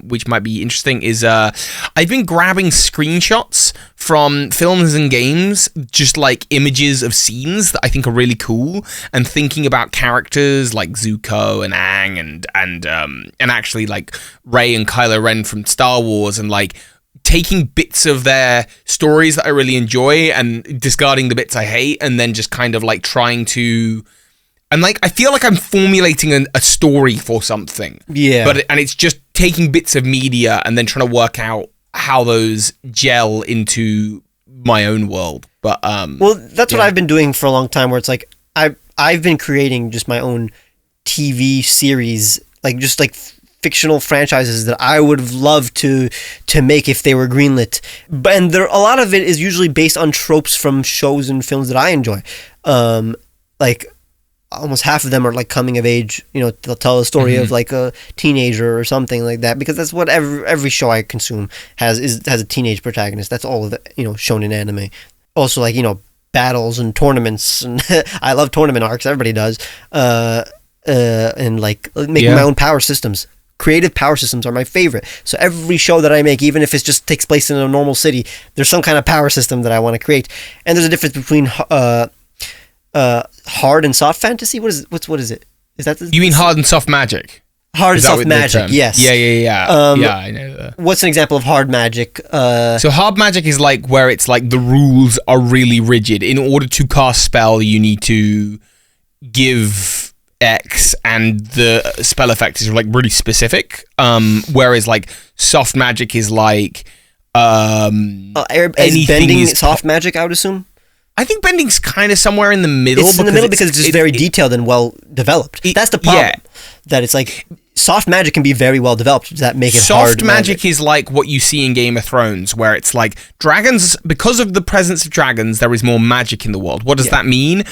Speaker 1: which might be interesting, is I've been grabbing screenshots from films and games, just like images of scenes that I think are really cool, and thinking about characters like Zuko and Aang and actually like Rey and Kylo Ren from Star Wars, and like taking bits of their stories that I really enjoy and discarding the bits I hate, and then just kind of like trying to, and like I feel like I'm formulating a story for something.
Speaker 2: Yeah.
Speaker 1: And it's just taking bits of media and then trying to work out how those gel into my own world. But
Speaker 2: well, that's what I've been doing for a long time, where it's like I've been creating just my own TV series, like just like fictional franchises that I would have loved to make if they were greenlit. And there, a lot of it is usually based on tropes from shows and films that I enjoy. Like almost half of them are like coming of age. You know, they'll tell a story of like a teenager or something like that, because that's what every show I consume has a teenage protagonist. That's all of it, you know, shown in anime. Also, like, you know, battles and tournaments, and I love tournament arcs. Everybody does. And like making my own power systems. Creative power systems are my favorite. So every show that I make, even if it just takes place in a normal city, there's some kind of power system that I want to create. And there's a difference between hard and soft fantasy. What is it? Is that
Speaker 1: you mean hard and soft magic?
Speaker 2: Hard and soft magic, yes.
Speaker 1: Yeah. Yeah, I know that.
Speaker 2: What's an example of hard magic?
Speaker 1: So hard magic is like where it's like the rules are really rigid. In order to cast spell, you need to give X, and the spell effect is like really specific. Whereas like soft magic is like
Speaker 2: is bending soft magic, I would assume.
Speaker 1: I think bending's kind of somewhere in the middle.
Speaker 2: It's in the middle because it's just very detailed and well developed. That's the problem. Yeah. That it's like soft magic can be very well developed. Does that make it hard?
Speaker 1: Soft magic is like what you see in Game of Thrones, where it's like dragons, because of the presence of dragons, there is more magic in the world. What does that mean?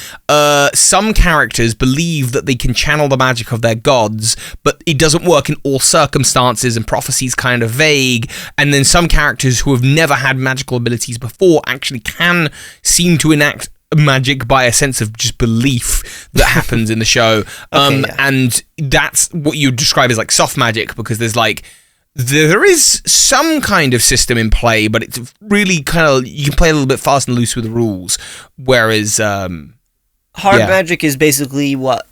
Speaker 1: Some characters believe that they can channel the magic of their gods, but it doesn't work in all circumstances, and prophecy's kind of vague. And then some characters who have never had magical abilities before actually can seem to enact magic by a sense of just belief that happens in the show. And that's what you describe as like soft magic, because there's like there is some kind of system in play, but it's really kind of, you can play a little bit fast and loose with the rules, whereas
Speaker 2: hard magic is basically what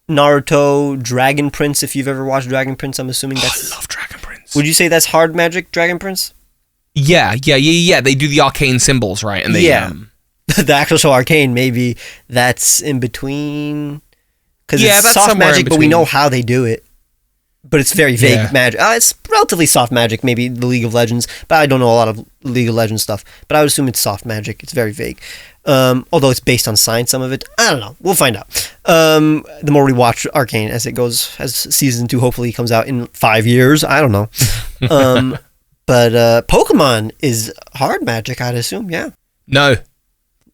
Speaker 2: Naruto, Dragon Prince. If you've ever watched Dragon Prince, I'm assuming that's...
Speaker 1: I love Dragon Prince.
Speaker 2: Would you say that's hard magic, Dragon Prince?
Speaker 1: Yeah. They do the arcane symbols, right? And they
Speaker 2: the actual show Arcane, maybe that's in between, because it's soft magic, but we know how they do it. But it's very vague magic. It's relatively soft magic, maybe the League of Legends, but I don't know a lot of League of Legends stuff. But I would assume it's soft magic. It's very vague, although it's based on science. Some of it, I don't know. We'll find out. The more we watch Arcane as it goes, as season 2 hopefully comes out in 5 years. I don't know. But Pokemon is hard magic, I'd assume. Yeah.
Speaker 1: No.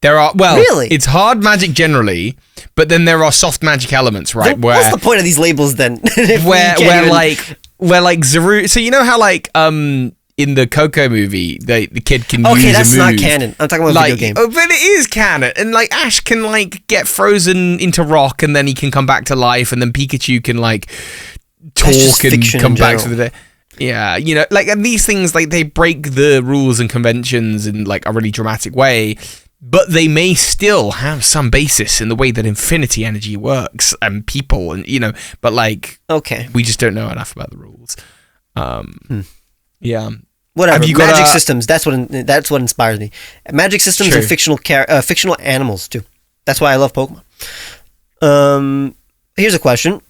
Speaker 1: There are, really? It's hard magic generally, but then there are soft magic elements, right?
Speaker 2: What's the point of these labels then?
Speaker 1: where like Zaru, so you know how like in the Coco movie, the kid can use a move.
Speaker 2: Okay, that's not canon. I'm talking about
Speaker 1: like,
Speaker 2: a video game.
Speaker 1: Oh, but it is canon. And like Ash can like get frozen into rock, and then he can come back to life, and then Pikachu can like talk and come back to the day. Yeah, you know, like, and these things, like, they break the rules and conventions in like a really dramatic way, but they may still have some basis in the way that infinity energy works and people, and you know, but like,
Speaker 2: okay,
Speaker 1: we just don't know enough about the rules. Yeah,
Speaker 2: whatever. Magic systems. That's what inspires me. Magic systems and fictional animals too. That's why I love Pokemon. Here's a question.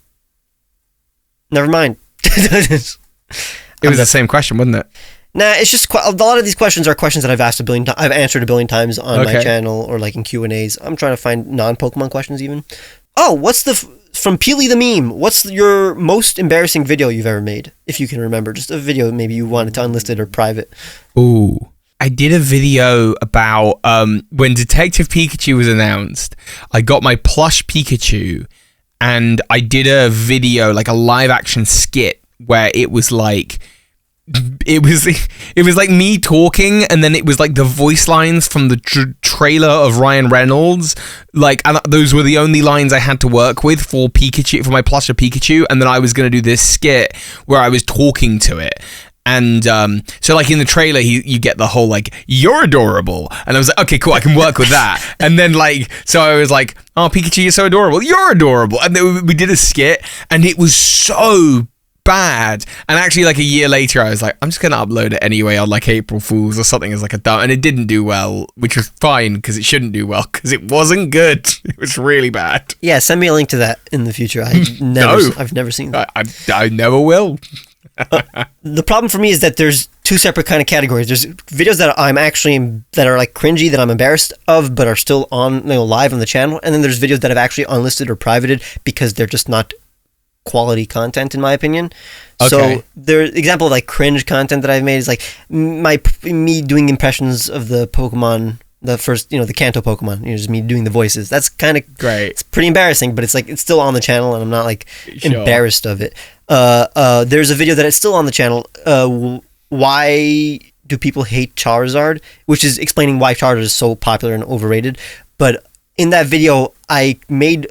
Speaker 2: Never mind.
Speaker 1: It was the same question, wasn't it?
Speaker 2: Nah, it's just a lot of these questions are questions that I've answered a billion times on my channel or like in Q&As. I'm trying to find non-Pokemon questions even. Oh, from Peely the Meme, what's your most embarrassing video you've ever made? If you can remember, just a video maybe you wanted to unlisted or private.
Speaker 1: Ooh. I did a video about when Detective Pikachu was announced. I got my plush Pikachu, and I did a video, like a live action skit, where it was like me talking, and then it was like the voice lines from the trailer of Ryan Reynolds, like, and those were the only lines I had to work with for Pikachu, for my plush of Pikachu, and then I was gonna do this skit where I was talking to it. And so, like, in the trailer, you get the whole, like, you're adorable. And I was like, okay, cool, I can work with that. And then, like, so I was like, oh, Pikachu, you're so adorable. You're adorable. And then we did a skit, and it was so bad. And actually, like, a year later, I was like, I'm just going to upload it anyway on, like, April Fool's or something as, like, a dumb. And it didn't do well, which was fine, because it shouldn't do well, because it wasn't good. It was really bad.
Speaker 2: Yeah, send me a link to that in the future. I've never seen that.
Speaker 1: I never will.
Speaker 2: The problem for me is that there's two separate kind of categories. There's videos that that are like cringy, that I'm embarrassed of, but are still on, live on the channel, and then there's videos that I've actually unlisted or privated because they're just not quality content, in my opinion. Okay. So the example of like cringe content that I've made is like me doing impressions of the Pokemon. The first, the Kanto Pokemon, just me doing the voices. That's kind of
Speaker 1: great.
Speaker 2: It's pretty embarrassing, but it's like, it's still on the channel, and I'm not like embarrassed of it. There's a video that is still on the channel. Why do people hate Charizard? Which is explaining why Charizard is so popular and overrated. But in that video, I made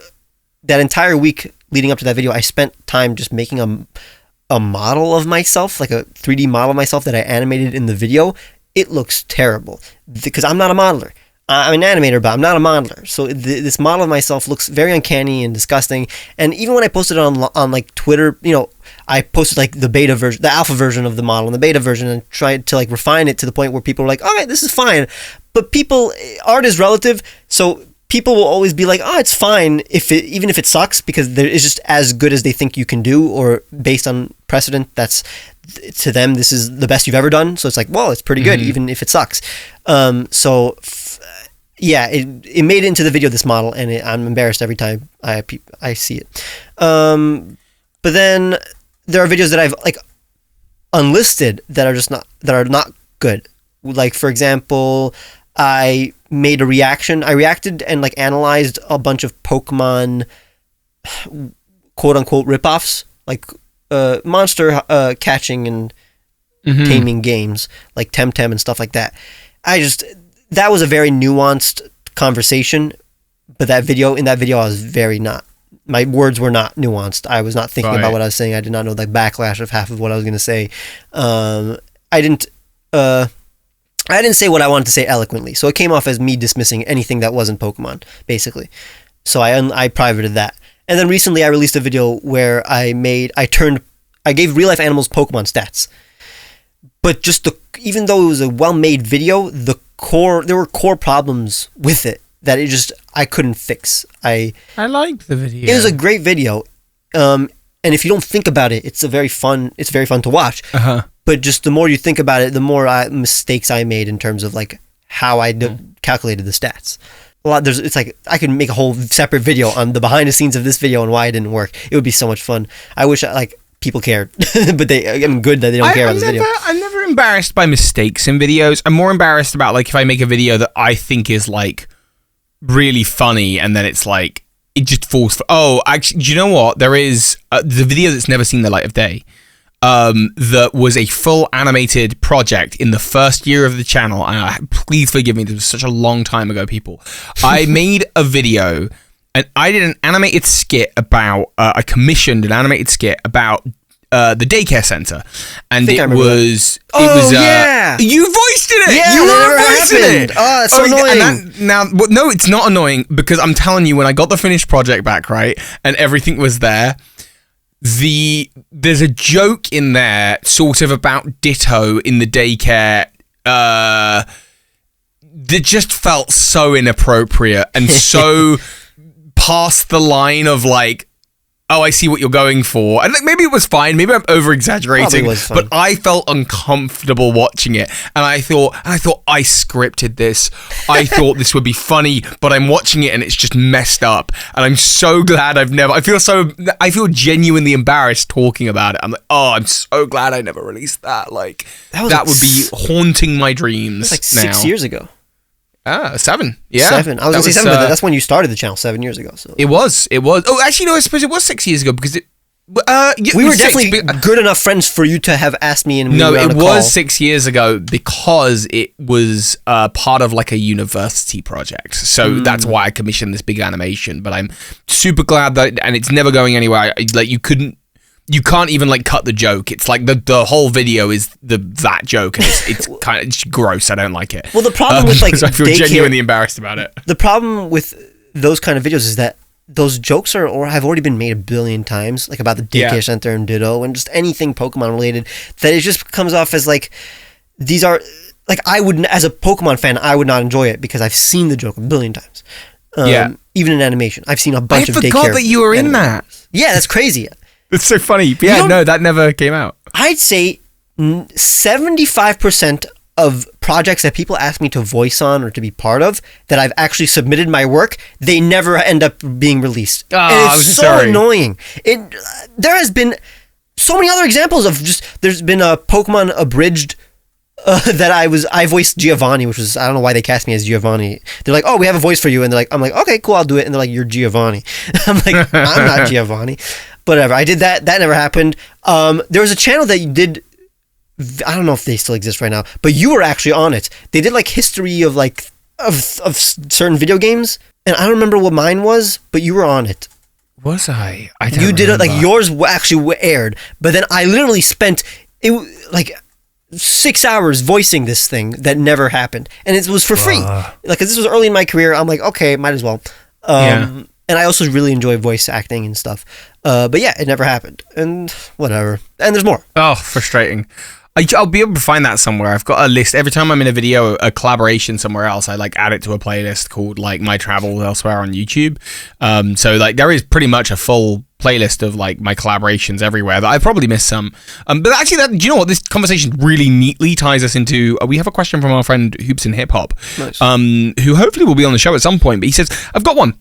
Speaker 2: that entire week leading up to that video, I spent time just making a model of myself, like a 3D model of myself that I animated in the video. It looks terrible because I'm not a modeler. I'm an animator, but I'm not a modeler. So this model of myself looks very uncanny and disgusting. And even when I posted it on like Twitter, I posted like the beta version, the alpha version of the model and the beta version, and tried to like refine it to the point where people were like, all right, this is fine. But art is relative. So people will always be like, oh, it's fine even if it sucks, because it's just as good as they think you can do, or based on precedent, that's, to them, this is the best you've ever done. So it's like, well, it's pretty good, even if it sucks. It made it into the video, this model, and I'm embarrassed every time I see it. But then there are videos that I've like unlisted that are not good. Like, for example, I made a reaction. I reacted and like analyzed a bunch of Pokemon quote unquote ripoffs, like monster catching and taming games like Temtem and stuff like that. That was a very nuanced conversation, but in that video I was very not, my words were not nuanced. I was not thinking about what I was saying. I did not know the backlash of half of what I was going to say. I didn't say what I wanted to say eloquently, so it came off as me dismissing anything that wasn't Pokemon, basically. So I privated that. And then recently I released a video where I gave real life animals Pokemon stats. But even though it was a well-made video, there were core problems with it that I couldn't fix. I
Speaker 1: liked the video.
Speaker 2: It was a great video. And if you don't think about it, it's very fun to watch. But just the more you think about it, the more mistakes I made in terms of like how I calculated the stats. It's like I could make a whole separate video on the behind the scenes of this video and why it didn't work. It would be so much fun. I wish people cared, but I'm good that they don't care about this video.
Speaker 1: I'm never embarrassed by mistakes in videos. I'm more embarrassed about like if I make a video that I think is like really funny and then it's like it just falls for. Oh, actually, do you know what? There is the video that's never seen the light of day. That was a full animated project in the first year of the channel. Please forgive me, this was such a long time ago, people. I made a video and I did an animated skit about, I commissioned an animated skit about the daycare center, and it was
Speaker 2: yeah,
Speaker 1: you voiced it.
Speaker 2: Yeah,
Speaker 1: you
Speaker 2: were
Speaker 1: voicing it.
Speaker 2: Oh, it's so annoying.
Speaker 1: No, it's not annoying, because I'm telling you, when I got the finished project back, right, and everything was there, there's a joke in there sort of about Ditto in the daycare that just felt so inappropriate and so past the line of like oh, I see what you're going for. And like, maybe it was fine. Maybe I'm over-exaggerating. But I felt uncomfortable watching it. And I thought I scripted this. I thought this would be funny, but I'm watching it and it's just messed up. And I'm so glad I feel genuinely embarrassed talking about it. I'm like, oh, I'm so glad I never released that. Like, that would be haunting my dreams.
Speaker 2: It was like 6 years ago.
Speaker 1: 7. Yeah.
Speaker 2: 7. I was going to say 7, but that's when you started the channel 7 years ago. So.
Speaker 1: It was. Oh, actually, no, I suppose it was 6 years ago because
Speaker 2: we were definitely good enough friends for you to have asked me and
Speaker 1: no, it was 6 years ago because it was part of like a university project. So that's why I commissioned this big animation. But I'm super glad that, and it's never going anywhere. Like you can't even like cut the joke. It's like the whole video is that joke, and it's kind of gross. I don't like it.
Speaker 2: Well, the problem with like
Speaker 1: I feel genuinely embarrassed about it.
Speaker 2: The problem with those kind of videos is that those jokes have already been made a billion times, like about the daycare center and Ditto and just anything Pokemon related. That it just comes off as like these are like I would, as a Pokemon fan, I would not enjoy it because I've seen the joke a billion times. Even in animation, I've seen a bunch of daycare. I forgot
Speaker 1: that you were in that.
Speaker 2: Yeah, that's crazy.
Speaker 1: It's so funny. But yeah, no, that never came out.
Speaker 2: I'd say 75% of projects that people ask me to voice on or to be part of that I've actually submitted my work, they never end up being rleased. And it's so annoying. There has been so many other examples of there's been a Pokemon Abridged that I voiced Giovanni, which was, I don't know why they cast me as Giovanni. They're like, oh, we have a voice for you. And I'm like, okay, cool, I'll do it. And they're like, you're Giovanni. I'm like, I'm not Giovanni. Whatever. I did that. That never happened. There was a channel that you did, I don't know if they still exist right now, but you were actually on it. They did like history of like, of certain video games. And I don't remember what mine was, but you were on it.
Speaker 1: Was I? I don't
Speaker 2: You did
Speaker 1: remember.
Speaker 2: it, like yours actually aired. But then I literally spent, like 6 hours voicing this thing that never happened, and it was for free. Like, 'cause this was early in my career, I'm like, okay, might as well. And I also really enjoy voice acting and stuff. But yeah, it never happened, and whatever. And there's more.
Speaker 1: Oh, frustrating. I'll be able to find that somewhere. I've got a list. Every time I'm in a video, a collaboration somewhere else, I like add it to a playlist called like My Travels Elsewhere on YouTube. So like there is pretty much a full playlist of like my collaborations everywhere that I probably missed some. But actually, do you know what? This conversation really neatly ties us into. We have a question from our friend Hoops in Hip Hop,
Speaker 2: nice.
Speaker 1: Who hopefully will be on the show at some point. But he says, I've got one.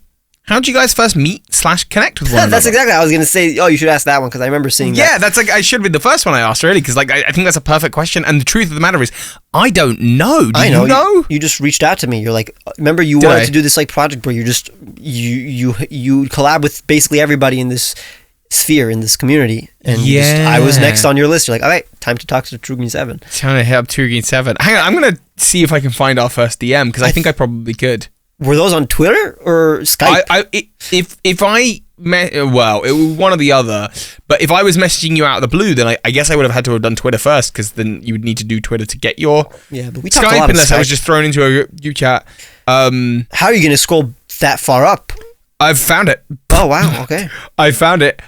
Speaker 1: How did you guys first meet / connect with one another?
Speaker 2: That's exactly what I was going to say. Oh, you should ask that one because I remember seeing that.
Speaker 1: Yeah, that's like, I should be the first one I asked, really, because like I think that's a perfect question. And the truth of the matter is, I don't know. Do you know?
Speaker 2: You just reached out to me. You're like, remember you wanted to do this like project where you collab with basically everybody in this sphere, in this community. And I was next on your list. You're like, all right, time to talk to True Green 7.
Speaker 1: Time to hit up True Green 7. Hang on, I'm going to see if I can find our first DM because I think I probably could.
Speaker 2: Were those on Twitter or Skype?
Speaker 1: If I well, it was one or the other. But if I was messaging you out of the blue, then I guess I would have had to have done Twitter first, because then you would need to do Twitter to get your
Speaker 2: but we talked
Speaker 1: Skype,
Speaker 2: a lot
Speaker 1: unless
Speaker 2: Skype.
Speaker 1: I was just thrown into a group chat.
Speaker 2: How are you going to scroll that far up?
Speaker 1: I've found it.
Speaker 2: Oh wow, okay.
Speaker 1: I found it.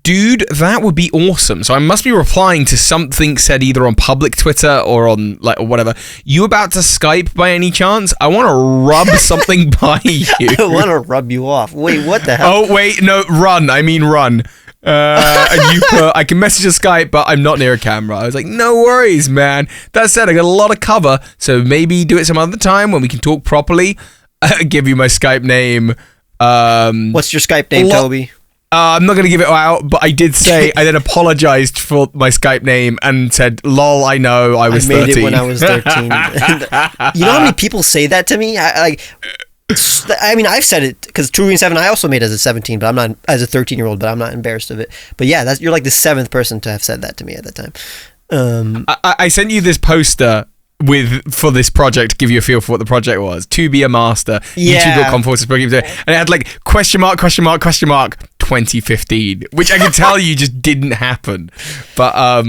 Speaker 1: Dude, that would be awesome. So I must be replying to something said either on public Twitter or on like or whatever. You about to Skype by any chance? I want to rub something by you.
Speaker 2: I want to rub you off. Wait, what the hell?
Speaker 1: Oh wait, no, run. I mean run. And you put, I can message a Skype, but I'm not near a camera. I was like, no worries, man. That said, I got a lot of cover, so maybe do it some other time when we can talk properly. I'll give you my Skype name.
Speaker 2: What's your Skype name, Toby?
Speaker 1: I'm not going to give it out, but I did say, I then apologized for my Skype name and said, lol, I know, I was 13.
Speaker 2: I made it when I was 13. You know how many people say that to me? I mean, I've said it, because True Green 7, I also made as a 17, but I'm not, as a 13-year-old, but I'm not embarrassed of it. But yeah, you're like the 7th person to have said that to me at that time.
Speaker 1: I sent you this poster for this project to give you a feel for what the project was. To be a master. YouTube.com/Pokémon. And it had like question mark 2015, which I can tell you just didn't happen. But I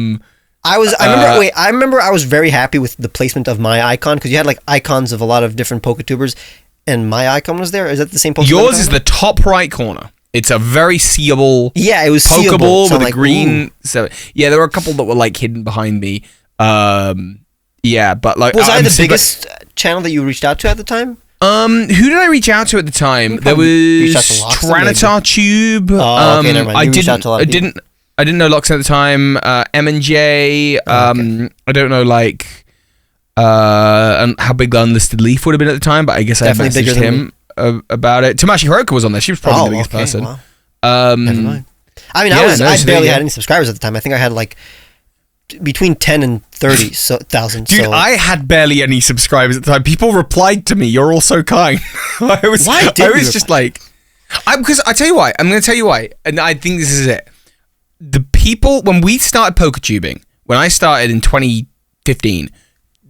Speaker 1: remember I was very happy with the placement of my icon, because you had like icons of a lot of different Poketubers, and my icon was there. Is that the same Pokemon? Yours is the top right corner. It's a very seeable
Speaker 2: it was
Speaker 1: Pokeball
Speaker 2: seeable,
Speaker 1: with a green. So yeah, there were a couple that were like hidden behind me. Yeah, but like,
Speaker 2: was I the biggest channel that you reached out to at the time?
Speaker 1: Who did I reach out to at the time? There was Tranitar Tube.
Speaker 2: Okay, never mind.
Speaker 1: I didn't know Loxton at the time. M&J. I don't know and how big the Unlisted Leaf would have been at the time, but I guess definitely I messaged him about it. Tamashi Hiroka was on there. She was probably the biggest person.
Speaker 2: Wow. Never mind. I mean, I barely had any subscribers at the time. I think I had between 10 and 30,000.
Speaker 1: Dude, I had barely any subscribers at the time. People replied to me, "You're all so kind." I was just because I tell you why. I'm going to tell you why, and I think this is it. The people when we started PokeTubing, when I started in 2015,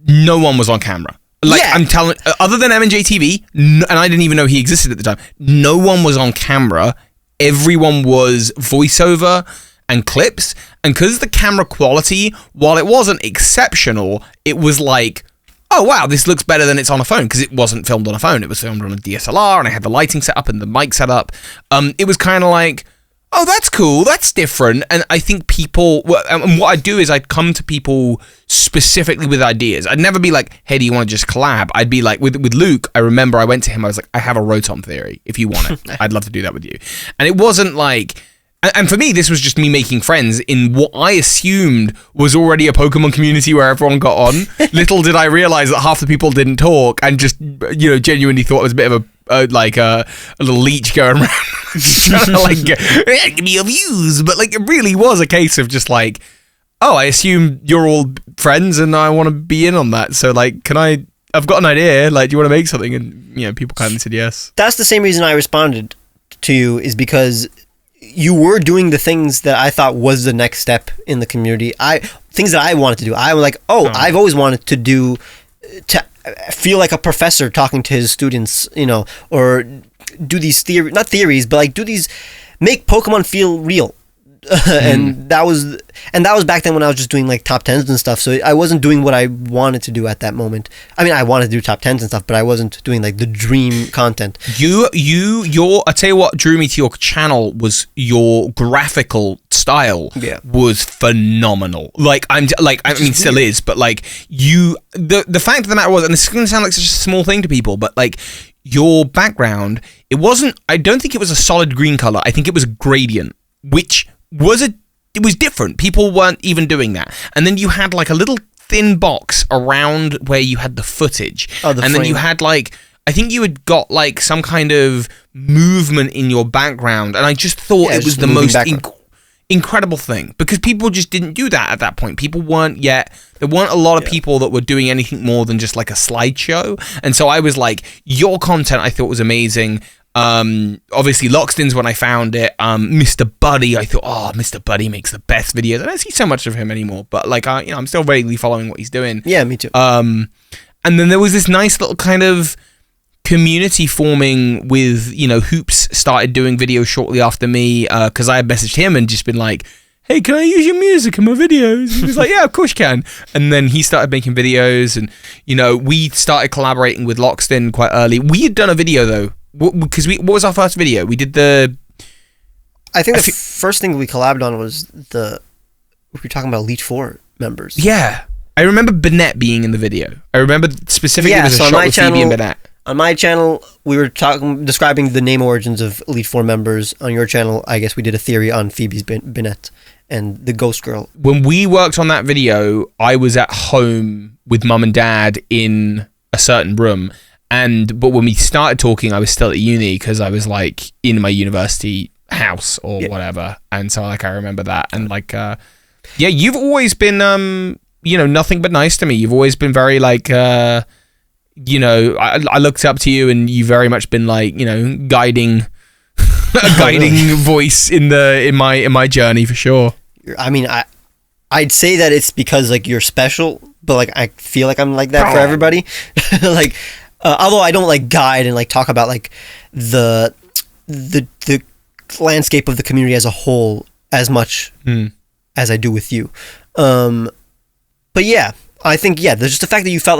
Speaker 1: no one was on camera. I'm telling, other than M&J TV, and I didn't even know he existed at the time. No one was on camera. Everyone was voiceover and clips, and because the camera quality, while it wasn't exceptional, it was oh wow, this looks better than it's on a phone, because it wasn't filmed on a phone, it was filmed on a DSLR, and I had the lighting set up and the mic set up. It was kind of oh, that's cool, that's different. And I think people, and what I'd do is I'd come to people specifically with ideas. I'd never be hey, do you want to just collab? I'd be with Luke, I remember I went to him, I was I have a Rotom theory, if you want it, I'd love to do that with you. And it wasn't and for me, this was just me making friends in what I assumed was already a Pokemon community where everyone got on. Little did I realize that half the people didn't talk and just, genuinely thought it was a bit of a little leech going around trying to give me your views. But it really was a case of just oh, I assume you're all friends and I want to be in on that. So I've got an idea. Do you want to make something? And, people kind of said yes.
Speaker 2: That's the same reason I responded to you, is because you were doing the things that I thought was the next step in the community. Things that I wanted to do. I was I've always wanted to feel like a professor talking to his students, or do these not theories, but make Pokemon feel real. And that was back then when I was just doing top 10s and stuff. So I wasn't doing what I wanted to do at that moment. I mean, I wanted to do top 10s and stuff, but I wasn't doing the dream content.
Speaker 1: I tell you what drew me to your channel was your graphical style. Was phenomenal. Still is, but the fact of the matter was, and this is going to sound like such a small thing to people, but your background, I don't think it was a solid green color. I think it was a gradient, which it was different. People weren't even doing that. And then you had a little thin box around where you had the footage. And then you had I think you had got some kind of movement in your background, and I just thought it was the most incredible thing, because people just didn't do that at that point. There weren't a lot of people that were doing anything more than just a slideshow. And so I was your content I thought was amazing. Obviously Loxton's when I found it. Mr. Buddy, I thought, Mr. Buddy makes the best videos. I don't see so much of him anymore, but I'm still vaguely following what he's doing.
Speaker 2: Yeah, me too.
Speaker 1: And then there was this nice little kind of community forming with, Hoops started doing videos shortly after me, because I had messaged him and just been hey, can I use your music in my videos? He was yeah, of course you can. And then he started making videos, and, we started collaborating with Loxton quite early. We had done a video though, because what was our first video? We did
Speaker 2: I think the first thing we collabed on was we were talking about Elite Four members.
Speaker 1: Yeah. I remember Bennett being in the video. I remember specifically there was a shot with Phoebe and Bennett.
Speaker 2: On my channel, we were describing the name origins of Elite Four members. On your channel, I guess we did a theory on Phoebe's Bennett and the Ghost Girl.
Speaker 1: When we worked on that video, I was at home with Mum and Dad in a certain room. But when we started talking, I was still at uni, because I was in my university house or whatever. And so I remember that. And you've always been, nothing but nice to me. You've always been very I looked up to you, and you very much been guiding voice in my journey for sure.
Speaker 2: I mean, I'd say that it's because you're special, but I feel I'm like that for everybody. Although I don't guide and talk about the landscape of the community as a whole as much as I do with you. But yeah, I think there's just the fact that you felt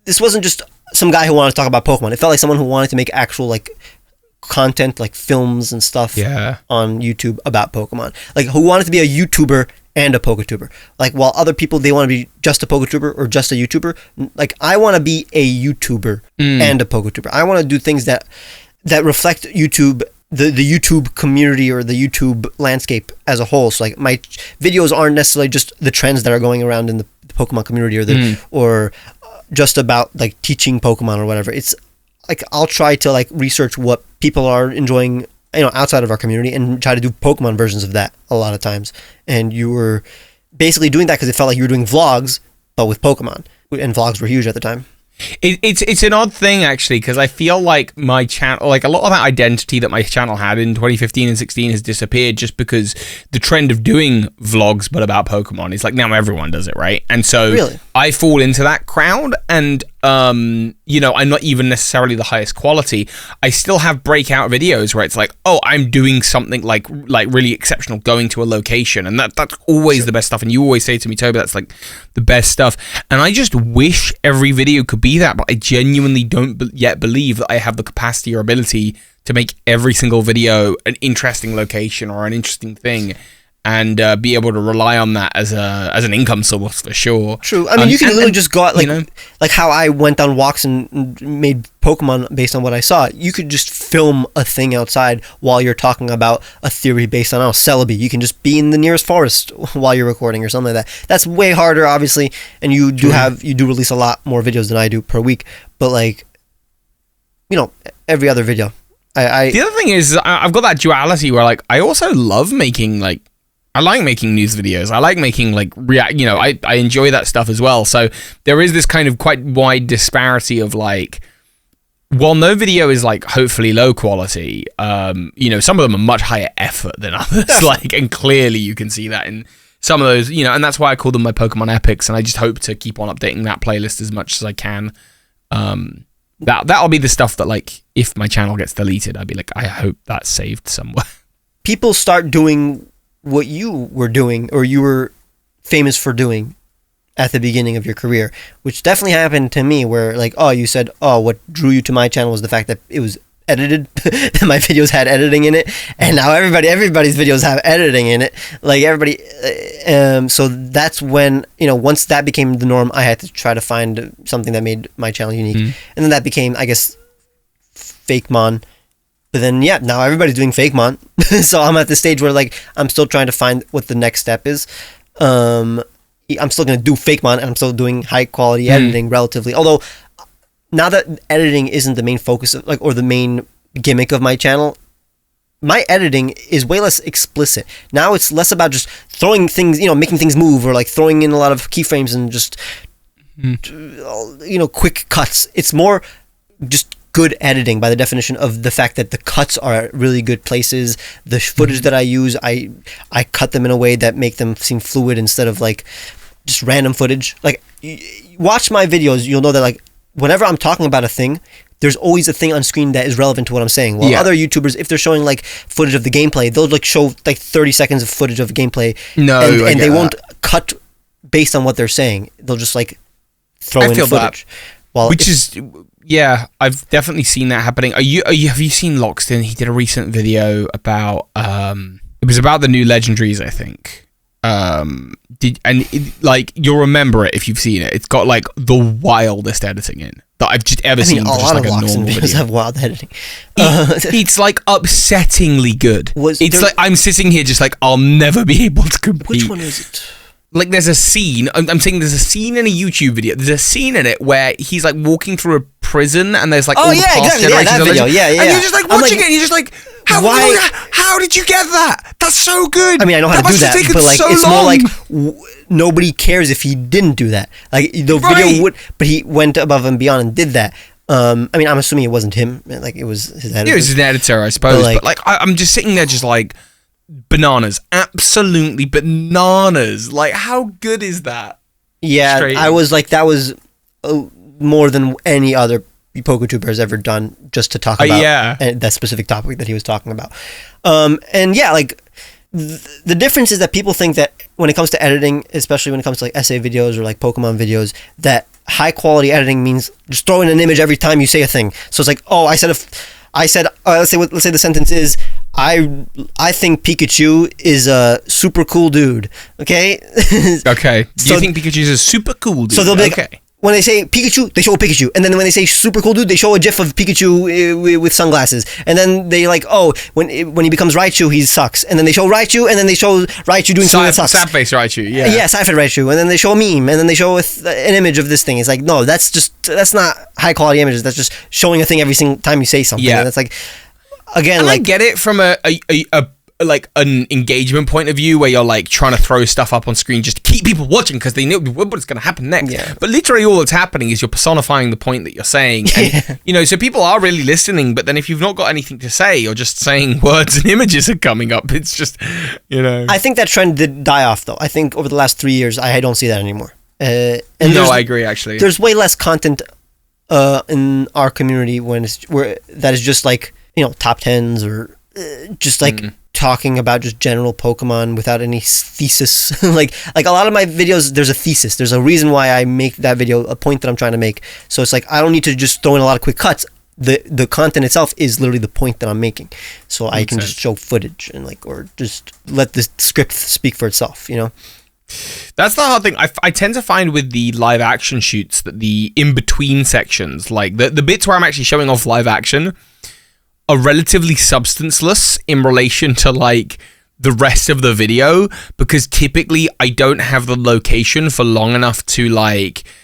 Speaker 2: this wasn't just some guy who wanted to talk about Pokemon. It felt like someone who wanted to make actual content, films and stuff on YouTube about Pokemon. Who wanted to be a YouTuber and a PokeTuber. Like, while other people, they want to be just a PokeTuber or just a YouTuber, like, I want to be a YouTuber and a PokeTuber. I want to do things that reflect YouTube, the YouTube community or the YouTube landscape as a whole. So, like, my videos aren't necessarily just the trends that are going around in the Pokemon community or just about, like, teaching Pokemon or whatever. It's like, I'll try to, like, research what people are enjoying, outside of our community, and try to do Pokemon versions of that a lot of times. And you were basically doing that because it felt like you were doing vlogs, but with Pokemon. And vlogs were huge at the time.
Speaker 1: It's an odd thing, actually, because I feel like my channel, like, a lot of that identity that my channel had in 2015 and 16 has disappeared, just because the trend of doing vlogs but about Pokemon is like, now everyone does it, right? And so
Speaker 2: Really?
Speaker 1: I fall into that crowd, and I'm not even necessarily the highest quality. I still have breakout videos where it's like, oh, I'm doing something like really exceptional, going to a location, and that's always the best stuff. And you always say to me, Toby, that's like the best stuff. And I just wish every video could be that, but I genuinely don't yet believe that I have the capacity or ability to make every single video an interesting location or an interesting thing, and be able to rely on that as an income source for sure.
Speaker 2: True. I mean, you can literally just go out, like how I went on walks and made Pokemon based on what I saw. You could just film a thing outside while you're talking about a theory based on Celebi. You can just be in the nearest forest while you're recording or something like that. That's way harder, obviously, and you do release a lot more videos than I do per week. But, like, every other video.
Speaker 1: The other thing is, I've got that duality where, like, I also love making, like, I like making news videos. I like making, like, I enjoy that stuff as well. So there is this kind of quite wide disparity of, like, while no video is, like, hopefully low quality, some of them are much higher effort than others. Like, and clearly you can see that in some of those, and that's why I call them my Pokemon epics. And I just hope to keep on updating that playlist as much as I can. That'll be the stuff that, like, if my channel gets deleted, I'd be like, I hope that's saved somewhere.
Speaker 2: People start doing what you were doing, or you were famous for doing at the beginning of your career, which definitely happened to me, where, like, you said, what drew you to my channel was the fact that it was edited, that my videos had editing in it, and now everybody's videos have editing in it, like, everybody, so that's when, once that became the norm, I had to try to find something that made my channel unique, and then that became, I guess, Fakemon. But then, now everybody's doing Fakemon. So I'm at the stage where, like, I'm still trying to find what the next step is. I'm still going to do Fakemon, and I'm still doing high-quality editing relatively. Although, now that editing isn't the main focus of, like, or the main gimmick of my channel, my editing is way less explicit. Now it's less about just throwing things, making things move, or, like, throwing in a lot of keyframes and just, quick cuts. It's more just good editing by the definition of the fact that the cuts are at really good places. The footage that I use, I cut them in a way that make them seem fluid instead of, like, just random footage. Like, watch my videos, you'll know that, like, whenever I'm talking about a thing, there's always a thing on screen that is relevant to what I'm saying. While other YouTubers, if they're showing, like, footage of the gameplay, they'll, like, show, like, 30 seconds of footage of gameplay. And they won't cut based on what they're saying. They'll just, like, throw in footage. I've definitely seen that happening. Have you seen Loxton? He did a recent video about it was about the new legendaries, I think. You'll remember it if you've seen it. It's got, like, the wildest editing in that I've just ever seen. A lot of Loxton videos have wild editing.
Speaker 1: It's like upsettingly good. Like I'm sitting here just like, I'll never be able to compete.
Speaker 2: Which one is it?
Speaker 1: Like, there's a scene, I'm saying there's a scene in a YouTube video, there's a scene in it where he's, like, walking through a prison, and there's, like, all the past generations of legends. And you're just, like, watching it, and you're just, like, how did you get that? That's so good.
Speaker 2: I mean, I know how to do that, but, like, it's more like, nobody cares if he didn't do that. Like, the video would, but he went above and beyond and did that. I mean, I'm assuming it wasn't him, like, it was his editor.
Speaker 1: It was his editor, I suppose, but, like, I'm just sitting there just, like, bananas, absolutely bananas. Like, how good is that?
Speaker 2: Yeah, I was like, that was more than any other PokeTuber has ever done, just to talk about that specific topic that he was talking about. And yeah, like, the difference is that people think that when it comes to editing, especially when it comes to, like, essay videos or, like, Pokemon videos, that high quality editing means just throw in an image every time you say a thing. So it's like, I said, let's say the sentence is, I think Pikachu is a super cool dude. Okay.
Speaker 1: Okay. Do you think Pikachu's a super cool dude?
Speaker 2: So they'll be like, when they say Pikachu, they show a Pikachu, and then when they say super cool dude, they show a GIF of Pikachu with sunglasses, and then they like, oh, when he becomes Raichu, he sucks, and then they show Raichu, and then they show Raichu doing something that sucks.
Speaker 1: Sad face Raichu, yeah.
Speaker 2: Yeah, sad face Raichu, and then they show a meme, and then they show an image of this thing. It's like, no, that's not high quality images. That's just showing a thing every single time you say something. Yeah, and it's like, again,
Speaker 1: and I get it from a like an engagement point of view where you're like trying to throw stuff up on screen just to keep people watching because they know what's going to happen next. Yeah. But literally all that's happening is you're personifying the point that you're saying. And, so people are really listening, but then if you've not got anything to say, you're just saying words and images are coming up. It's just, I
Speaker 2: think that trend did die off though. I think over the last 3 years, I don't see that anymore.
Speaker 1: I agree actually.
Speaker 2: There's way less content in our community that is just like, top 10s or just like talking about just general Pokemon without any thesis. like a lot of my videos, there's a thesis. There's a reason why I make that video, a point that I'm trying to make. So it's like I don't need to just throw in a lot of quick cuts. The content itself is literally the point that I'm making. So I can just show footage and or just let the script speak for itself,
Speaker 1: That's the hard thing. I tend to find with the live action shoots that the in-between sections, like the bits where I'm actually showing off live action, are relatively substanceless in relation to the rest of the video, because typically I don't have the location for long enough to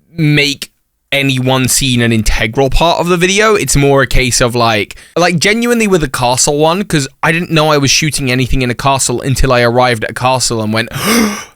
Speaker 1: make any one scene an integral part of the video. It's more a case of like genuinely with the castle one, because I didn't know I was shooting anything in a castle until I arrived at a castle and went,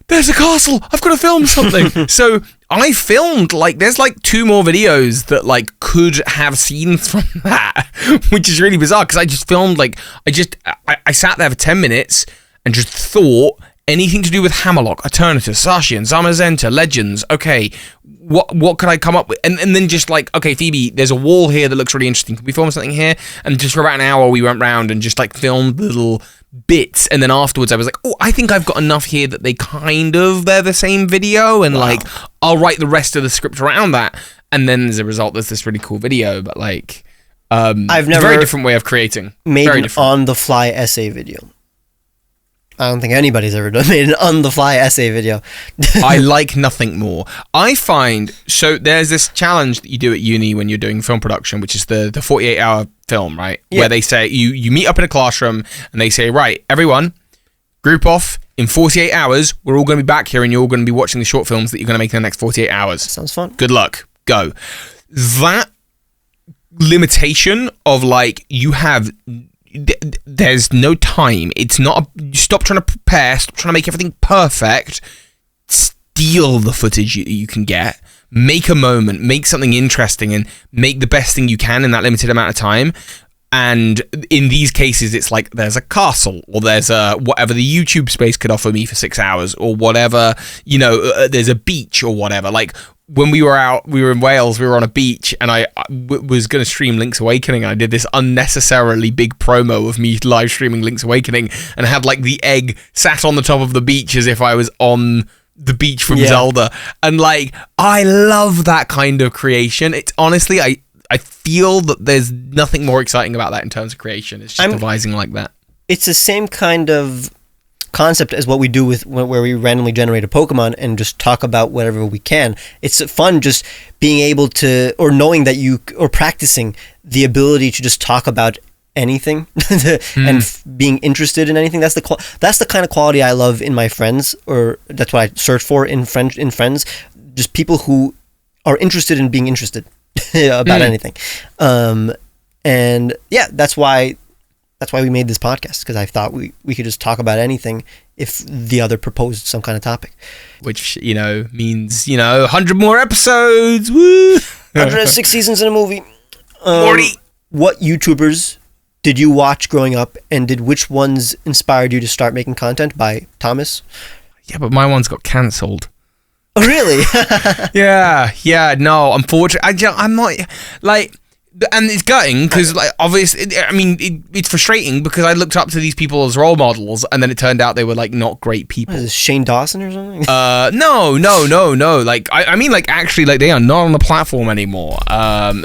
Speaker 1: there's a castle, I've got to film something. So I filmed there's 2 more videos that could have scenes from that, which is really bizarre because I just filmed I sat there for 10 minutes and just thought anything to do with Hammerlock, Eternatus, Zacian, Zamazenta, Legends. Okay, what could I come up with? And then just okay, Phoebe, there's a wall here that looks really interesting. Can we film something here? And just for about an hour we went round and just filmed little bits, and then afterwards I was like, oh, I think I've got enough here that they're the same video, and wow. I'll write the rest of the script around that, and then as a result there's this really cool video. But I've never very different way of creating,
Speaker 2: made an on-the-fly essay video. I don't think anybody's ever made an on-the-fly essay video.
Speaker 1: I like nothing more. I find, so there's this challenge that you do at uni when you're doing film production, which is the 48-hour film, right? Yeah. Where they say, you meet up in a classroom, and they say, right, everyone, group off, in 48 hours, we're all going to be back here, and you're all going to be watching the short films that you're going to make in the next 48 hours.
Speaker 2: Sounds fun.
Speaker 1: Good luck. Go. That limitation of, you have... There's no time. It's not stop trying to prepare, stop trying to make everything perfect. Steal the footage you can get, make a moment, make something interesting, and make the best thing you can in that limited amount of time. And in these cases, it's there's a castle, or there's whatever the YouTube space could offer me for 6 hours, or whatever, there's a beach or whatever. When we were in Wales, we were on a beach, and I was going to stream Link's Awakening, and I did this unnecessarily big promo of me live streaming Link's Awakening, and I had the egg sat on the top of the beach as if I was on the beach from Zelda. And I love that kind of creation. It's honestly, I feel that there's nothing more exciting about that in terms of creation. It's just devising like that. It's
Speaker 2: the same kind of concept as what we do with where we randomly generate a Pokemon and just talk about whatever we can. It's fun just being able to, or knowing that or practicing the ability to just talk about anything and being interested in anything. That's the kind of quality I love in my friends, or that's what I search for in friends. Just people who are interested in being interested about anything. And yeah, that's why we made this podcast, because I thought we could just talk about anything if the other proposed some kind of topic.
Speaker 1: Which, means, 100 more episodes. Woo!
Speaker 2: 106 seasons in a movie.
Speaker 1: 40.
Speaker 2: What YouTubers did you watch growing up, and which ones inspired you to start making content? By Thomas.
Speaker 1: Yeah, but my one's got cancelled.
Speaker 2: Oh, really?
Speaker 1: Yeah. No, unfortunately, I'm not and it's gutting because, obviously, it's frustrating because I looked up to these people as role models, and then it turned out they were not great people.
Speaker 2: What is this, Shane Dawson or something?
Speaker 1: No. Actually, they are not on the platform anymore. I'm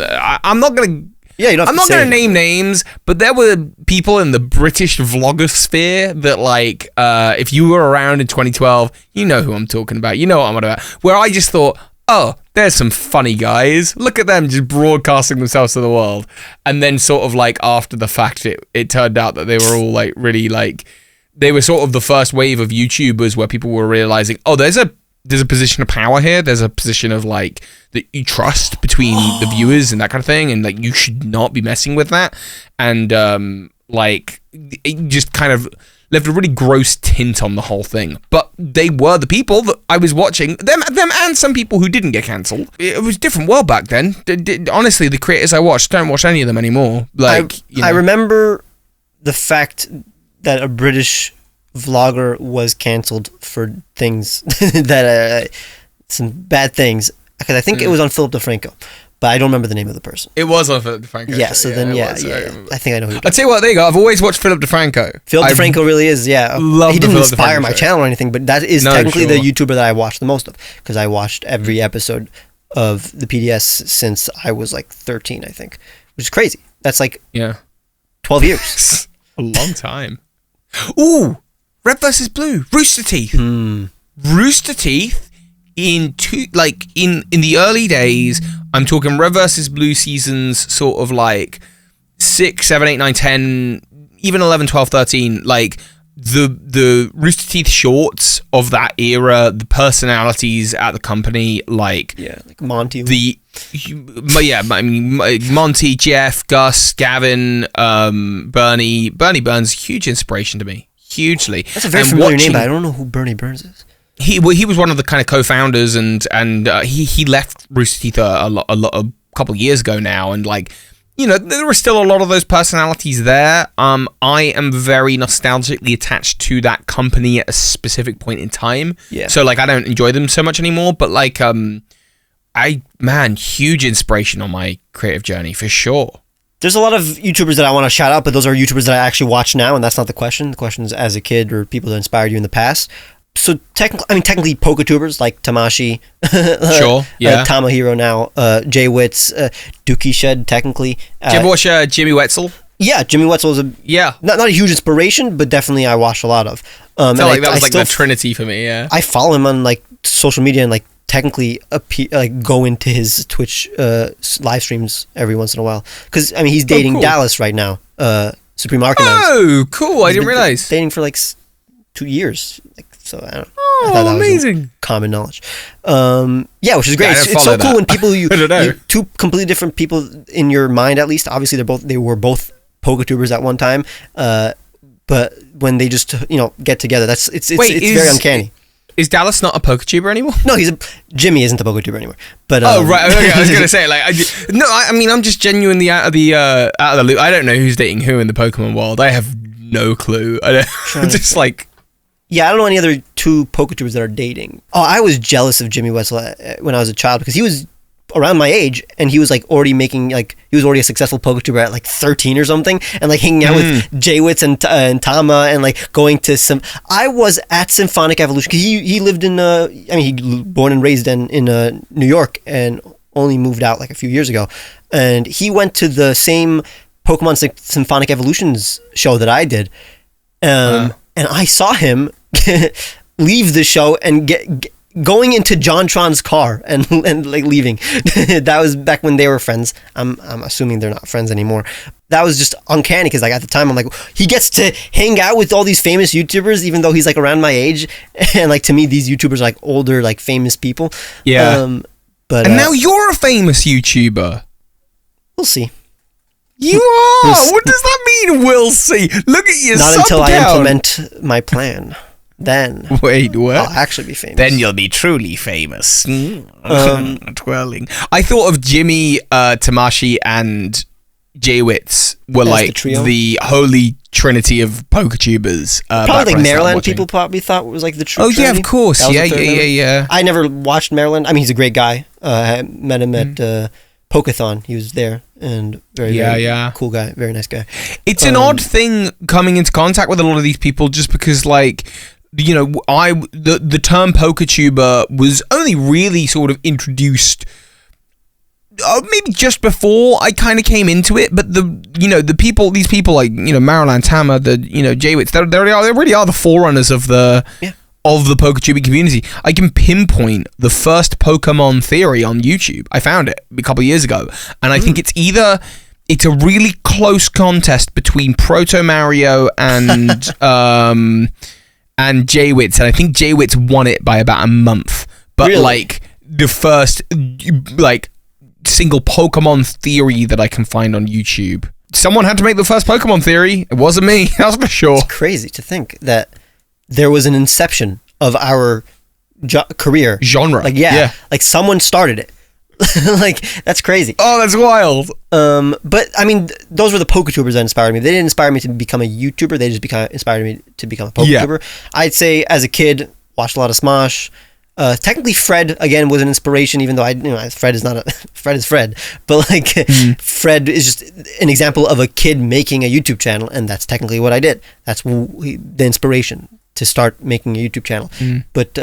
Speaker 1: not gonna.
Speaker 2: Yeah, you don't have
Speaker 1: I'm
Speaker 2: to
Speaker 1: not
Speaker 2: say
Speaker 1: going to
Speaker 2: it.
Speaker 1: name names, but there were people in the British vlogosphere that, like, if you were around in 2012, you know who I'm talking about. You know what I'm on about. Where I just thought, oh, there's some funny guys. Look at them just broadcasting themselves to the world. And then sort of like after the fact, it turned out that they were all like really like, they were sort of the first wave of YouTubers where people were realizing, oh, there's a position of power here. There's a position of like that you trust between the viewers and that kind of thing. And like, you should not be messing with that. And like, it just kind of left a really gross tint on the whole thing. But they were the people that I was watching, them and some people who didn't get cancelled. It was a different world back then. Honestly, the creators I watched, don't watch any of them anymore. Like,
Speaker 2: I remember the fact that a British vlogger was cancelled for things that some bad things, because I think it was on Philip DeFranco, but I don't remember the name of the person.
Speaker 1: It was on Philip DeFranco.
Speaker 2: Yeah, so then I think I know who.
Speaker 1: I'll tell you what, there you go. I've always watched Philip DeFranco.
Speaker 2: Philip DeFranco really is, yeah. He didn't inspire my channel or anything, but that is technically the YouTuber that I watched the most of, because I watched every episode of the PDS since I was like 13, I think, which is crazy. That's like 12 years.
Speaker 1: A long time. Ooh, Red versus Blue, Rooster Teeth. Rooster Teeth in the early days. I'm talking Red versus Blue seasons, sort of like 6, 7, 8, 9, 10, even 11, 12, 13. Like the Rooster Teeth shorts of that era, the personalities at the company, like
Speaker 2: Monty.
Speaker 1: I mean Monty, Jeff, Gus, Gavin, Bernie. Bernie Burns, huge inspiration to me. Hugely.
Speaker 2: That's a very familiar name, but I don't know who Bernie Burns is.
Speaker 1: He was one of the kind of co-founders, and he left Rooster Teeth a couple of years ago now, and like, you know, there are still a lot of those personalities there. I am very nostalgically attached to that company at a specific point in time. Yeah. So like, I don't enjoy them so much anymore, but like, huge inspiration on my creative journey for sure.
Speaker 2: There's a lot of YouTubers that I want to shout out, but those are YouTubers that I actually watch now, and that's not the question. The question is as a kid or people that inspired you in the past. So technically Poketubers like Tamashi,
Speaker 1: sure, yeah,
Speaker 2: Tamahiro now, Jay Witz, Dookie Shed technically.
Speaker 1: Did you ever watch Jimmy Wetzel?
Speaker 2: Yeah, Jimmy Wetzel is not a huge inspiration, but definitely I watched a lot of.
Speaker 1: I felt like that was like the trinity for me. Yeah,
Speaker 2: I follow him on like social media and like technically go into his Twitch live streams every once in a while, because I mean he's dating Dallas right now, Supreme Arcanine.
Speaker 1: Oh, cool! I didn't realize
Speaker 2: dating for like 2 years. Like, so I don't.
Speaker 1: Oh,
Speaker 2: I thought that
Speaker 1: amazing!
Speaker 2: Was common knowledge. Yeah, which is great. It's so cool when people you two completely different people in your mind at least. Obviously, they were both Poketubers at one time, but when they just get together, it's very uncanny.
Speaker 1: Is Dallas not a Poketuber anymore?
Speaker 2: No, Jimmy isn't a Poketuber anymore. But
Speaker 1: right, okay, I was gonna say like I mean I'm just genuinely out of the loop. I don't know who's dating who in the Pokemon world. I have no clue. I don't just like.
Speaker 2: Yeah, I don't know any other two Poketubers that are dating. Oh, I was jealous of Jimmy Wetzel when I was a child because he was around my age and he was like already making he was already a successful Poketuber at like 13 or something, and like hanging out with Jaywitz and Tama and like going to some. I was at Symphonic Evolution because he lived in he born and raised in New York and only moved out like a few years ago, and he went to the same Pokemon Symphonic Evolutions show that I did, and I saw him leave the show and going into JonTron's car and like leaving. That was back when they were friends. I'm assuming they're not friends anymore. That was just uncanny because like at the time I'm like, he gets to hang out with all these famous YouTubers even though he's like around my age, and like to me these YouTubers are like older like famous people.
Speaker 1: Yeah. But now you're a famous YouTuber.
Speaker 2: We'll see.
Speaker 1: You are. What does that mean? We'll see. Look at you.
Speaker 2: Not until I implement my plan. Then
Speaker 1: wait, what?
Speaker 2: I'll actually be famous.
Speaker 1: Then you'll be truly famous. Twirling. I thought of Jimmy, Tamashi, and Jaywitz were like the holy trinity of Poketubers.
Speaker 2: Probably like Maryland. People probably thought it was like the true.
Speaker 1: Oh yeah, of course. Yeah.
Speaker 2: I never watched Maryland. I mean, he's a great guy. I met him at Pokeathon. He was there and very cool guy, very nice guy.
Speaker 1: It's an odd thing coming into contact with a lot of these people just because like, you know, the term Poketuber was only really sort of introduced maybe just before I kind of came into it, but these people like, Marilyn Tammer, Jaywitz, they really are the forerunners of the Poketube community. I can pinpoint the first Pokemon theory on YouTube. I found it a couple of years ago, and I think it's a really close contest between Proto Mario and Jaywitz, and I think Jaywitz won it by about a month. But really? The first single Pokemon theory that I can find on YouTube. Someone had to make the first Pokemon theory. It wasn't me, that's for sure.
Speaker 2: It's crazy to think that there was an inception of our career.
Speaker 1: Genre.
Speaker 2: Like someone started it. That's crazy.
Speaker 1: Oh, that's wild.
Speaker 2: But I mean, those were the Poketubers that inspired me. They didn't inspire me to become a YouTuber. They just inspired me to become a Poketuber. I'd say as a kid, watched a lot of Smosh. Technically, Fred again was an inspiration, even though Fred is not Fred is Fred, but Fred is just an example of a kid making a YouTube channel, and that's technically what I did. That's the inspiration to start making a YouTube channel. But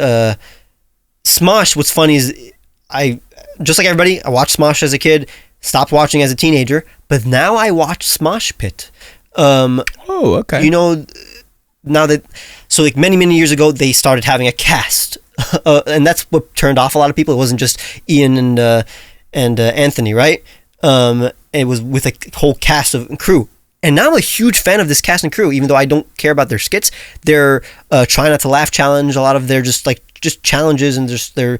Speaker 2: Smosh, what's funny is I, just like everybody, I watched Smosh as a kid, stopped watching as a teenager, but now I watch Smosh Pit.
Speaker 1: Okay.
Speaker 2: Now that many years ago they started having a cast. And that's what turned off a lot of people. It wasn't just Ian and Anthony, right? It was with a whole cast of crew. And now I'm a huge fan of this cast and crew, even though I don't care about their skits. Their Try Not to Laugh challenge, a lot of their just challenges and just their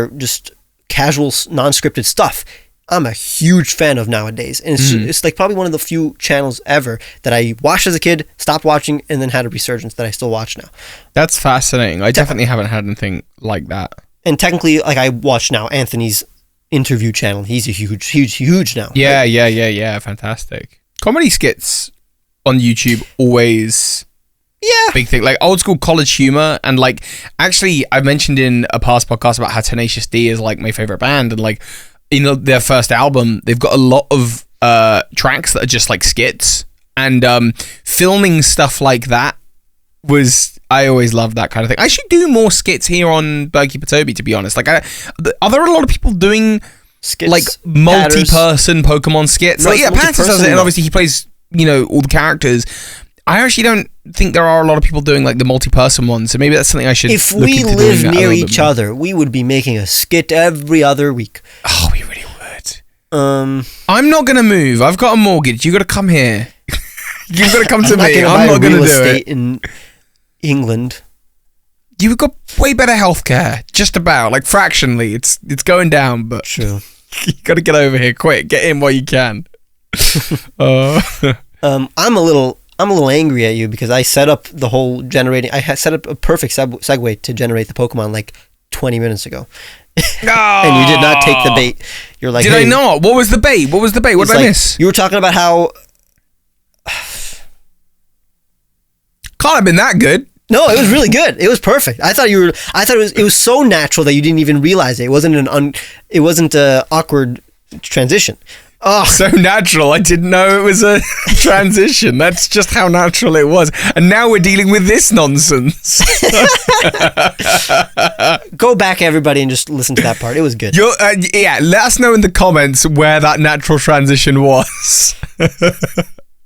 Speaker 2: just casual, non-scripted stuff. I'm a huge fan of nowadays. And it's probably one of the few channels ever that I watched as a kid, stopped watching, and then had a resurgence that I still watch now.
Speaker 1: That's fascinating. I definitely haven't had anything like that.
Speaker 2: And technically, I watch now Anthony's interview channel. He's a huge now.
Speaker 1: Yeah, right? Yeah. Fantastic. Comedy skits on YouTube always...
Speaker 2: Yeah.
Speaker 1: Big thing. Like old school college humor, and actually, I've mentioned in a past podcast about how Tenacious D is my favorite band, and their first album, they've got a lot of tracks that are just skits, and filming stuff like that I always loved that kind of thing. I should do more skits here on Birdkeepertoby, to be honest. Are there a lot of people doing skits, multi-person Pokemon skits? Pantis does it, and obviously he plays all the characters. I actually don't think there are a lot of people doing the multi-person ones, so maybe that's something I should.
Speaker 2: If we live near each other, we would be making a skit every other week.
Speaker 1: Oh, we really would. I'm not gonna move. I've got a mortgage. You got to come here. You've got to come to me. I'm not gonna do it.
Speaker 2: In England,
Speaker 1: you've got way better healthcare. Just about fractionally, it's going down, but
Speaker 2: true.
Speaker 1: You got to get over here quick. Get in while you can.
Speaker 2: I'm a little angry at you because I set up the whole generating. I had set up a perfect segue to generate the Pokemon 20 minutes ago. And you did not take the bait. You're like,
Speaker 1: did I not? What was the bait? What did I miss?
Speaker 2: You were talking about how...
Speaker 1: Can't have been that good.
Speaker 2: No, it was really good. It was perfect. I thought it was so natural that you didn't even realize it. It wasn't an awkward transition.
Speaker 1: Oh, so natural. I didn't know it was a transition. That's just how natural it was. And now we're dealing with this nonsense.
Speaker 2: Go back, everybody, and just listen to that part. It was good.
Speaker 1: Let us know in the comments where that natural transition was.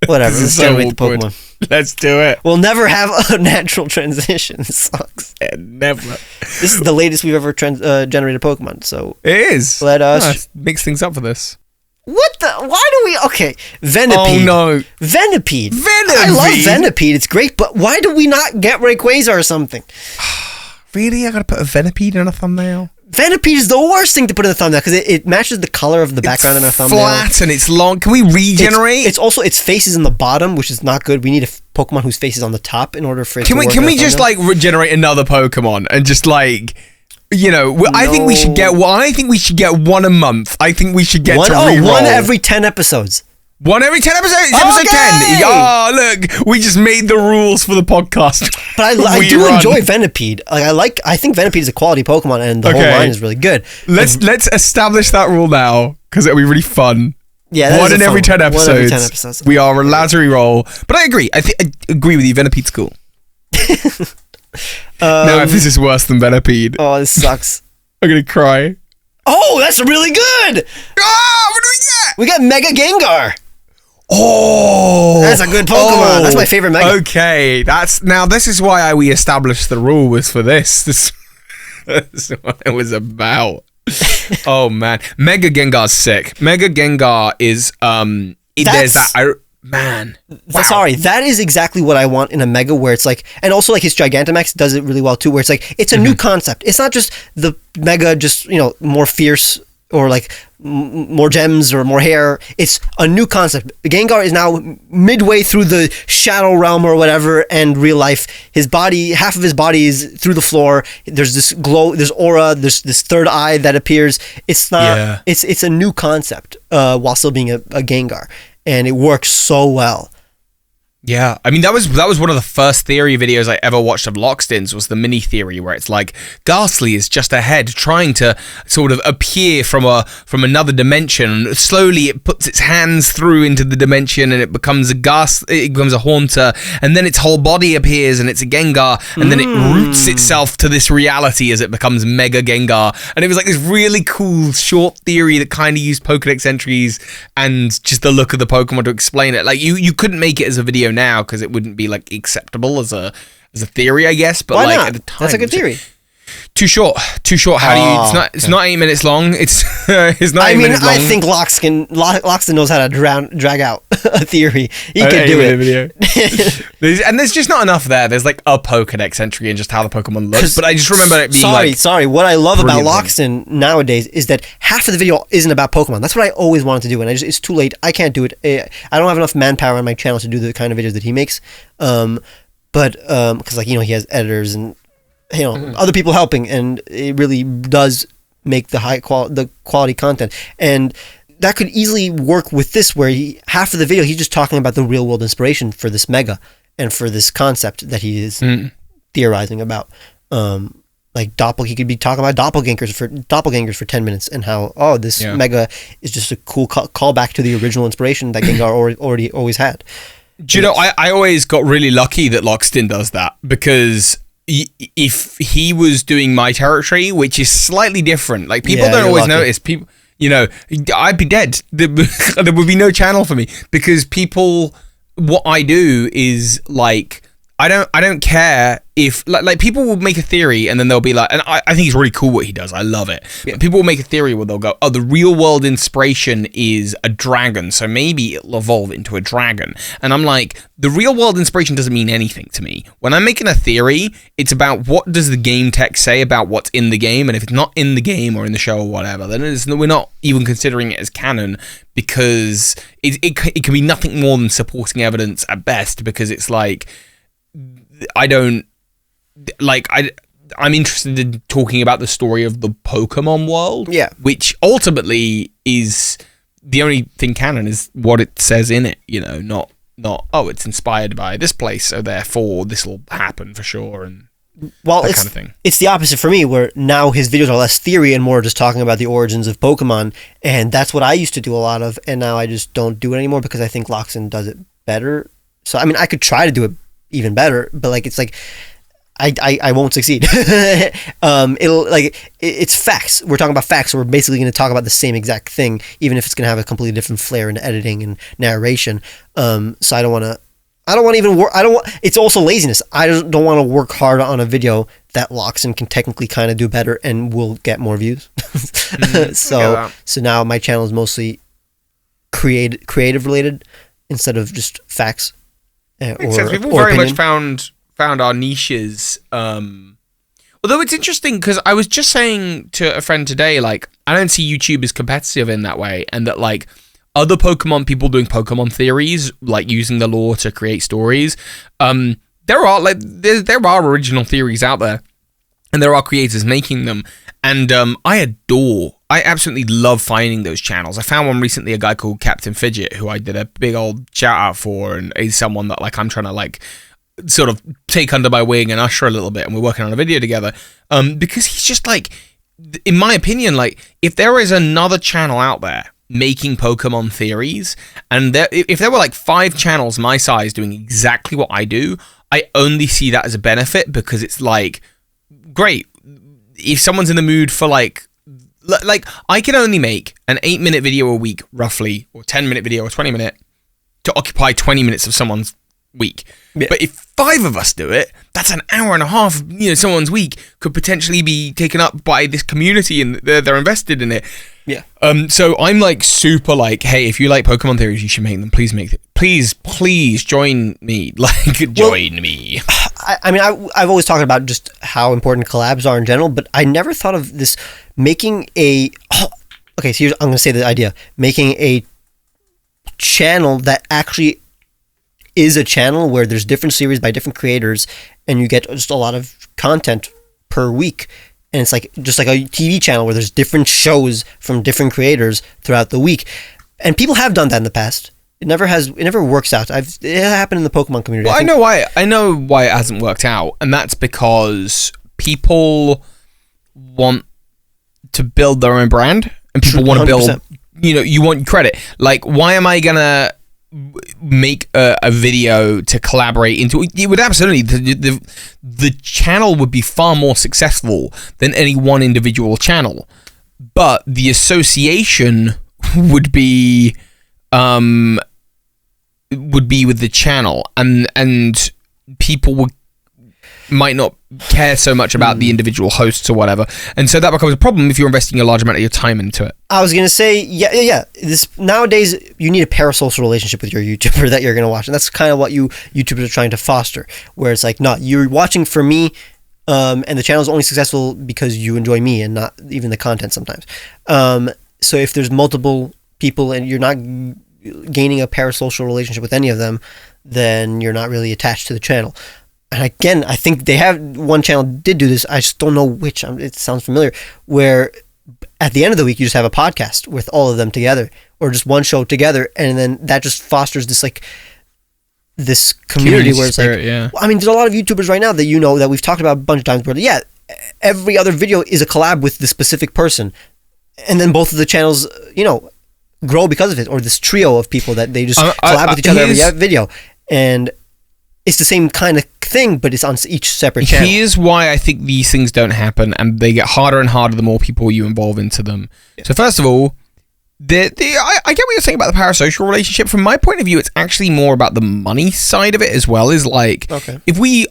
Speaker 2: Whatever. Let's generate the Pokemon.
Speaker 1: Let's do it.
Speaker 2: We'll never have a natural transition. It sucks.
Speaker 1: Yeah, never.
Speaker 2: This is the latest we've ever generated Pokemon. So
Speaker 1: it is.
Speaker 2: Let us
Speaker 1: mix things up for this.
Speaker 2: What the? Why do we? Okay, Venipede.
Speaker 1: Oh no,
Speaker 2: Venipede. I love Venipede. It's great, but why do we not get Rayquaza or something?
Speaker 1: Really? I gotta put a Venipede in a thumbnail?
Speaker 2: Venipede is the worst thing to put in a thumbnail because it matches the color of the background in a thumbnail.
Speaker 1: It's flat and it's long. Can we regenerate?
Speaker 2: It's also its face is in the bottom, which is not good. We need a Pokemon whose face is on the top in order for it to work.
Speaker 1: Can we just regenerate another Pokemon and just no. I think we should get one. I think we should get one a month. I think we should get to reroll.
Speaker 2: One every 10 episodes.
Speaker 1: One every 10 episodes? It's episode 10. Oh, look. We just made the rules for the podcast.
Speaker 2: But I do enjoy Venipede. I think Venipede is a quality Pokemon and the whole line is really good.
Speaker 1: Let's establish that rule now because it'll be really fun.
Speaker 2: Yeah,
Speaker 1: one in every 10 episodes. 1 every 10 episodes. We are allowed to reroll. But I agree. I agree with you. Venipede's cool. Now, if this is worse than Venipede.
Speaker 2: Oh, this sucks.
Speaker 1: I'm going to cry.
Speaker 2: Oh, that's really good.
Speaker 1: Ah, what do we get?
Speaker 2: We got Mega Gengar.
Speaker 1: Oh,
Speaker 2: That's a good Pokemon. That's my favorite Mega.
Speaker 1: Okay, this is why we established the rule was for this. That's what it was about. Oh man, Mega Gengar's sick. Mega Gengar is there's that. Man, wow.
Speaker 2: Sorry, that is exactly what I want in a Mega, where it's like, and also like his Gigantamax does it really well too, where it's like it's a new concept. It's not just the Mega, just more fierce or like more gems or more hair. It's a new concept. Gengar is now midway through the shadow realm or whatever, and real life. His body, half of his body is through the floor. There's this glow, there's aura, there's this third eye that appears. It's not. Yeah. It's a new concept while still being a Gengar. And it works so well.
Speaker 1: Yeah, I mean that was one of the first theory videos I ever watched of Lockstin's, was the mini theory where it's like Ghastly is just ahead trying to sort of appear from another dimension. Slowly it puts its hands through into the dimension and it becomes it becomes a Haunter, and then its whole body appears and it's a Gengar, and then it roots itself to this reality as it becomes Mega Gengar. And it was like this really cool short theory that kind of used Pokédex entries and just the look of the Pokemon to explain it. Like you couldn't make it as a video now because it wouldn't be like acceptable as a theory, I guess. But
Speaker 2: why
Speaker 1: like
Speaker 2: not?
Speaker 1: At the time,
Speaker 2: that's a good theory.
Speaker 1: Too short. How do you? It's not 8 minutes long. It's not 8 minutes long.
Speaker 2: I think Lockstin knows how to drag out a theory. He could do it.
Speaker 1: And there's just not enough there. There's like a Pokédex entry and just how the Pokemon looks. But I just remember it being
Speaker 2: sorry. What I love about Lockstin nowadays is that half of the video isn't about Pokemon. That's what I always wanted to do, and it's too late. I can't do it. I don't have enough manpower on my channel to do the kind of videos that he makes. But because he has editors and other people helping, and it really does make the quality content. And that could easily work with this, where half of the video he's just talking about the real world inspiration for this Mega and for this concept that he is theorizing about. Like he could be talking about doppelgangers for 10 minutes, and how this Mega is just a cool callback to the original inspiration that Gengar already always had.
Speaker 1: Do you know, I always got really lucky that Lockstin does that, because if he was doing my territory, which is slightly different, like people don't always notice, people, I'd be dead. There would be no channel for me, because what I do is like, I don't care if like people will make a theory and then they'll be like, and I think it's really cool what he does. I love it. Yeah. People will make a theory where they'll go, the real world inspiration is a dragon, so maybe it'll evolve into a dragon. And I'm like, the real world inspiration doesn't mean anything to me. When I'm making a theory, it's about what does the game text say about what's in the game, and if it's not in the game or in the show or whatever, then we're not even considering it as canon, because it can be nothing more than supporting evidence at best, because it's like, I'm interested in talking about the story of the Pokemon world, which ultimately is the only thing canon is what it says in it, not it's inspired by this place, so therefore this will happen for sure, and that kind of thing. It's
Speaker 2: the opposite for me, where now his videos are less theory and more just talking about the origins of Pokemon, and that's what I used to do a lot of, and now I just don't do it anymore because I think Lockstin does it better. So I mean, I could try to do it even better, but like it's like I won't succeed. It's facts. We're talking about facts, so we're basically going to talk about the same exact thing, even if it's going to have a completely different flair in editing and narration. So I don't want to even work. It's also laziness. I don't want to work hard on a video that Lockstin can technically kind of do better and will get more views. So now my channel is mostly creative related instead of just facts.
Speaker 1: Makes sense. We've all very much found our niches. Although it's interesting, because I was just saying to a friend today, like, I don't see YouTube as competitive in that way, and that like other Pokemon people doing Pokemon theories, like using the lore to create stories, there are original theories out there, and there are creators making them, and I absolutely love finding those channels. I found one recently, a guy called Captain Fidget, who I did a big old shout out for, and he's someone that like I'm trying to like sort of take under my wing and usher a little bit, and we're working on a video together, because he's just like, in my opinion, like if there is another channel out there making Pokemon theories, and if there were like 5 channels my size doing exactly what I do, I only see that as a benefit, because it's like, great, if someone's in the mood for like like I can only make an 8-minute video a week, roughly, or 10-minute video or 20-minute to occupy 20 minutes of someone's week.
Speaker 2: Yeah.
Speaker 1: But if 5 of us do it, that's an hour and a half. Someone's week could potentially be taken up by this community, and they're invested in it.
Speaker 2: Yeah.
Speaker 1: So I'm like super like, hey, if you like Pokemon theories, you should make them. Please make it. Please join me. Join me.
Speaker 2: I mean, I've always talked about just how important collabs are in general, but I never thought of this making a. Okay, so I'm going to say the idea: making a channel that actually is a channel where there's different series by different creators, and you get just a lot of content per week. And it's like just like a TV channel where there's different shows from different creators throughout the week. And people have done that in the past. It never works out. It happened in the Pokemon community.
Speaker 1: Well, I know why it hasn't worked out, and that's because people want to build their own brand, and people want to build. You want credit. Like, why am I gonna make a video to collaborate into it? Would absolutely the channel would be far more successful than any one individual channel, but the association would be with the channel, and people might not care so much about the individual hosts or whatever, and so that becomes a problem if you're investing a large amount of your time into it.
Speaker 2: I was gonna say, yeah. This nowadays, you need a parasocial relationship with your YouTuber that you're gonna watch, and that's kind of what YouTubers are trying to foster. Where it's like, no, you're watching for me, and the channel is only successful because you enjoy me and not even the content sometimes. So if there's multiple people and you're not gaining a parasocial relationship with any of them, then you're not really attached to the channel. And again, I think they have one channel did do this. I just don't know which. It sounds familiar. Where at the end of the week, you just have a podcast with all of them together, or just one show together, and then that just fosters this community where it's
Speaker 1: spirit,
Speaker 2: like,
Speaker 1: yeah.
Speaker 2: I mean, there's a lot of YouTubers right now that that we've talked about a bunch of times. Where every other video is a collab with the specific person, and then both of the channels, grow because of it, or this trio of people that they just collab with each other every video, and it's the same kind of thing, but it's on each separate channel.
Speaker 1: Here's why I think these things don't happen, and they get harder and harder the more people you involve into them. Yeah. So first of all, I get what you're saying about the parasocial relationship. From my point of view, it's actually more about the money side of it as well. Is like, okay, if we're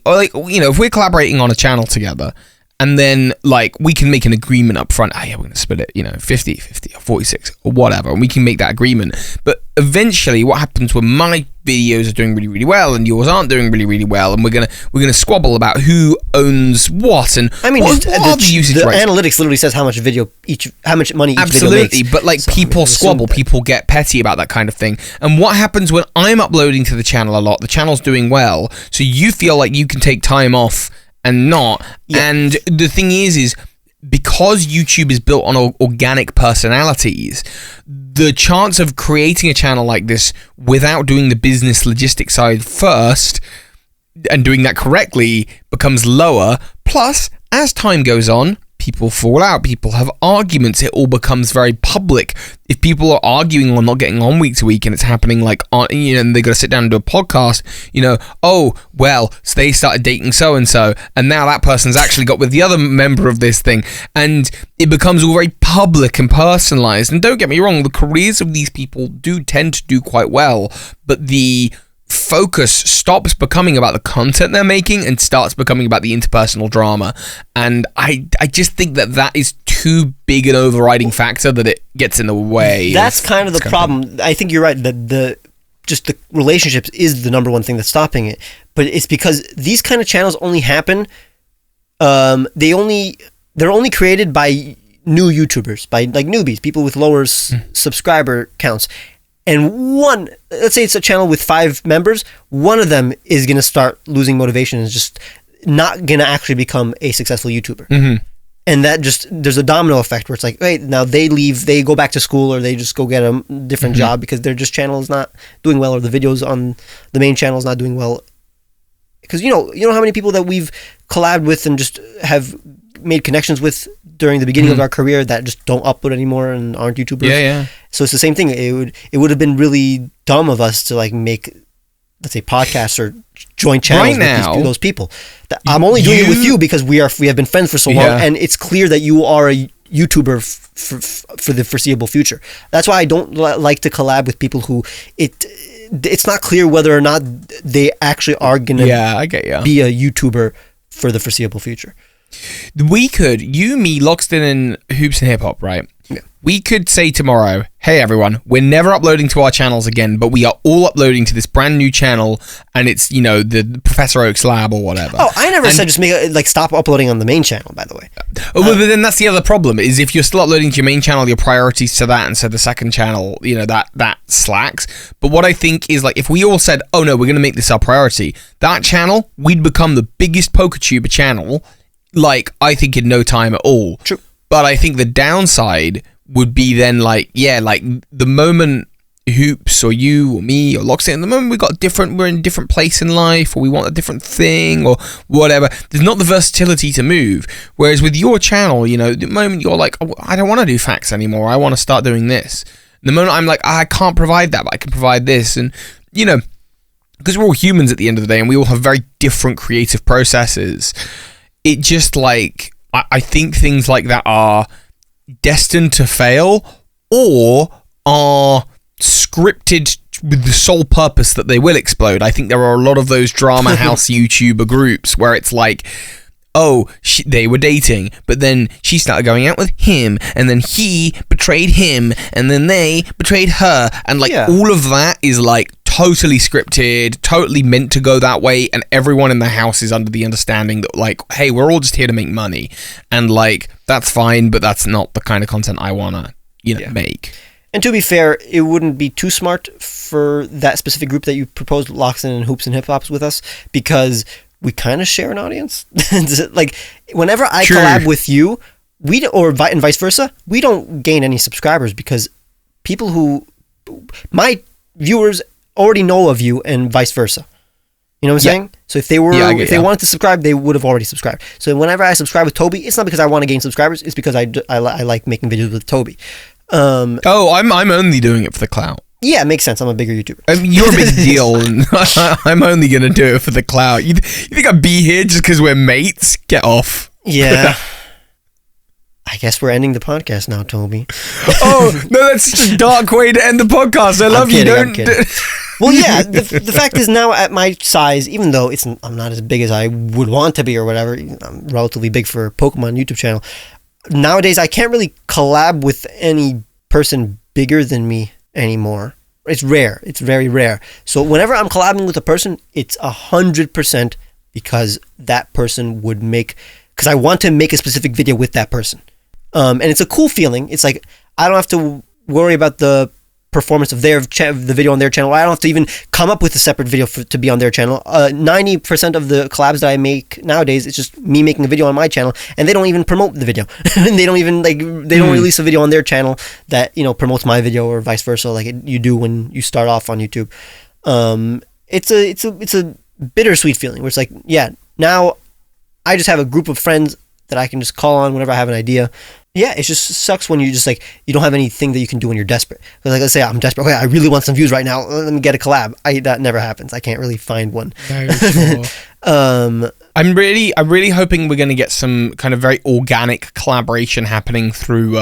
Speaker 1: collaborating on a channel together, and then we can make an agreement up front. We're going to split it, 50-50 or 46 or whatever, and we can make that agreement. But eventually, what happens when my videos are doing really, really well and yours aren't doing really, really well, and we're gonna squabble about who owns what, and
Speaker 2: I mean, what are the usage rights? Analytics literally says how much money each video makes.
Speaker 1: Absolutely, but people squabble, people get petty about that kind of thing. And what happens when I'm uploading to the channel a lot? The channel's doing well, so you feel like you can take time off and not. Yeah. And the thing is because YouTube is built on organic personalities, the chance of creating a channel like this without doing the business logistics side first and doing that correctly becomes lower. Plus, as time goes on, people fall out, people have arguments, it all becomes very public. If people are arguing or not getting on week to week, and it's happening and they got to sit down and do a podcast, so they started dating so-and-so, and now that person's actually got with the other member of this thing, and it becomes all very public and personalized. And don't get me wrong, the careers of these people do tend to do quite well, but the focus stops becoming about the content they're making and starts becoming about the interpersonal drama. And I just think that is too big an overriding factor that it gets in the way.
Speaker 2: That's kind of the problem. I think you're right that the relationships is the number one thing that's stopping it. But it's because these kind of channels only happen. They're only created by new YouTubers, by newbies, people with lower subscriber counts. And let's say it's a channel with 5 members, one of them is going to start losing motivation and is just not going to actually become a successful YouTuber. Mm-hmm. And that there's a domino effect where it's like, wait, now they leave, they go back to school, or they just go get a different job because their channel is not doing well, or the videos on the main channel is not doing well. Because you know how many people that we've collabed with and just have made connections with during the beginning of our career that just don't upload anymore and aren't YouTubers.
Speaker 1: Yeah.
Speaker 2: So it's the same thing. It would have been really dumb of us to make, let's say, podcasts or joint channels with those people. I'm only doing it with you because we have been friends for so long, and it's clear that you are a YouTuber for the foreseeable future. That's why I don't like to collab with people who it's not clear whether or not they actually are going to be a YouTuber for the foreseeable future.
Speaker 1: We could, you, me, Loxton, and Hoops and Hip Hop, right?
Speaker 2: Yeah.
Speaker 1: We could say tomorrow, hey everyone, we're never uploading to our channels again, but we are all uploading to this brand new channel, and it's, the Professor Oak's lab or whatever.
Speaker 2: Oh, I never said just stop uploading on the main channel, by the way.
Speaker 1: But then that's the other problem, is if you're still uploading to your main channel, your priorities to that, and so the second channel, that slacks. But what I think is, if we all said, oh no, we're going to make this our priority, that channel, we'd become the biggest PokeTuber channel, I think in no time at all.
Speaker 2: True.
Speaker 1: But I think the downside would be then the moment Hoops or you or me or Loxton, the moment we're in a different place in life, or we want a different thing or whatever, there's not the versatility to move. Whereas with your channel, the moment you're like, oh, I don't want to do facts anymore, I want to start doing this. The moment I'm like, I can't provide that, but I can provide this. And, because we're all humans at the end of the day and we all have very different creative processes, it just I think things like that are destined to fail or are scripted with the sole purpose that they will explode. I think there are a lot of those drama house YouTuber groups where it's they were dating, but then she started going out with him, and then he betrayed him, and then they betrayed her, and all of that is totally scripted, totally meant to go that way, and everyone in the house is under the understanding that hey, we're all just here to make money, and that's fine, but that's not the kind of content I want to make.
Speaker 2: And to be fair, it wouldn't be too smart for that specific group that you proposed, Loxton and Hoops and Hip Hops, with us, because we kind of share an audience. Whenever I collab with you, and vice versa, we don't gain any subscribers because people who my viewers already know of you, and vice versa. You know what I'm saying? So if they wanted to subscribe, they would have already subscribed. So whenever I subscribe with Toby, it's not because I want to gain subscribers. It's because I like making videos with Toby.
Speaker 1: I'm only doing it for the clout.
Speaker 2: Yeah, it makes sense. I'm a bigger YouTuber.
Speaker 1: I mean, you're a big deal, and I'm only gonna do it for the clout. You think I'd be here just because we're mates? Get off.
Speaker 2: Yeah. I guess we're ending the podcast now, Toby.
Speaker 1: Oh, no, that's such a dark way to end the podcast. I love you.
Speaker 2: I'm kidding. Well, yeah, the fact is now at my size, even though I'm not as big as I would want to be or whatever, I'm relatively big for a Pokemon YouTube channel. Nowadays, I can't really collab with any person bigger than me anymore. It's rare. It's very rare. So whenever I'm collabing with a person, it's 100% because that person would because I want to make a specific video with that person. And it's a cool feeling. It's I don't have to worry about the performance of the video on their channel. I don't have to even come up with a separate video to be on their channel. 90% of the collabs that I make nowadays, it's just me making a video on my channel, and they don't even promote the video. And they don't even they don't release a video on their channel that promotes my video, or vice versa, like you do when you start off on YouTube. It's a bittersweet feeling where it's now I just have a group of friends that I can just call on whenever I have an idea. Yeah, it just sucks when you just you don't have anything that you can do when you're desperate. Let's say I'm desperate. Okay, I really want some views right now. Let me get a collab. That never happens. I can't really find one.
Speaker 1: Very sure. I'm really hoping we're going to get some kind of very organic collaboration happening through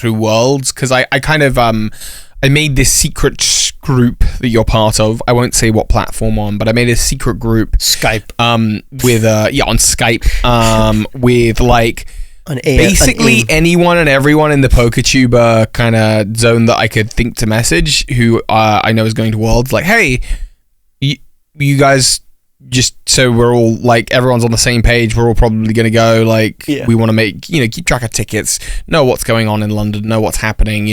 Speaker 1: Worlds, because I kind of I made this secret group that you're part of. I won't say what platform on, but I made a secret group
Speaker 2: Skype
Speaker 1: with on Skype with basically anyone and everyone in the PokeTuber kind of zone that I could think to message, who I know is going to Worlds. Hey, you guys, just so we're all everyone's on the same page, we're all probably going to go. We want to make keep track of tickets, know what's going on in London, know what's happening.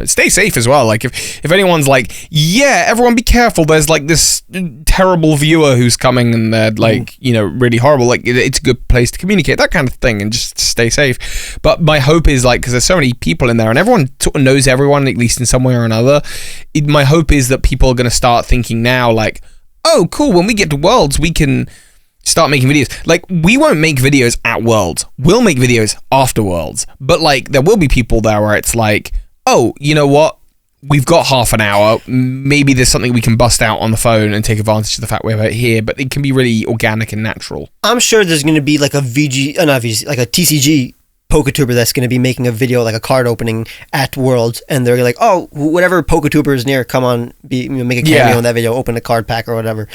Speaker 1: Stay safe as well. If anyone's everyone be careful. There's this terrible viewer who's coming, and they're really horrible. It's a good place to communicate, that kind of thing, and just stay safe. But my hope is because there's so many people in there, and everyone sort of knows everyone, at least in some way or another. My hope is that people are going to start thinking now oh, cool, when we get to Worlds, we can start making videos. We won't make videos at Worlds. We'll make videos after Worlds. But, there will be people there where it's oh, you know what? We've got half an hour. Maybe there's something we can bust out on the phone and take advantage of the fact we have it here. But it can be really organic and natural.
Speaker 2: I'm sure there's going to be a TCG Poketuber that's going to be making a video, like a card opening at Worlds, and they're like, oh, whatever Poketuber is near, come on, make a cameo in that video, open a card pack or whatever.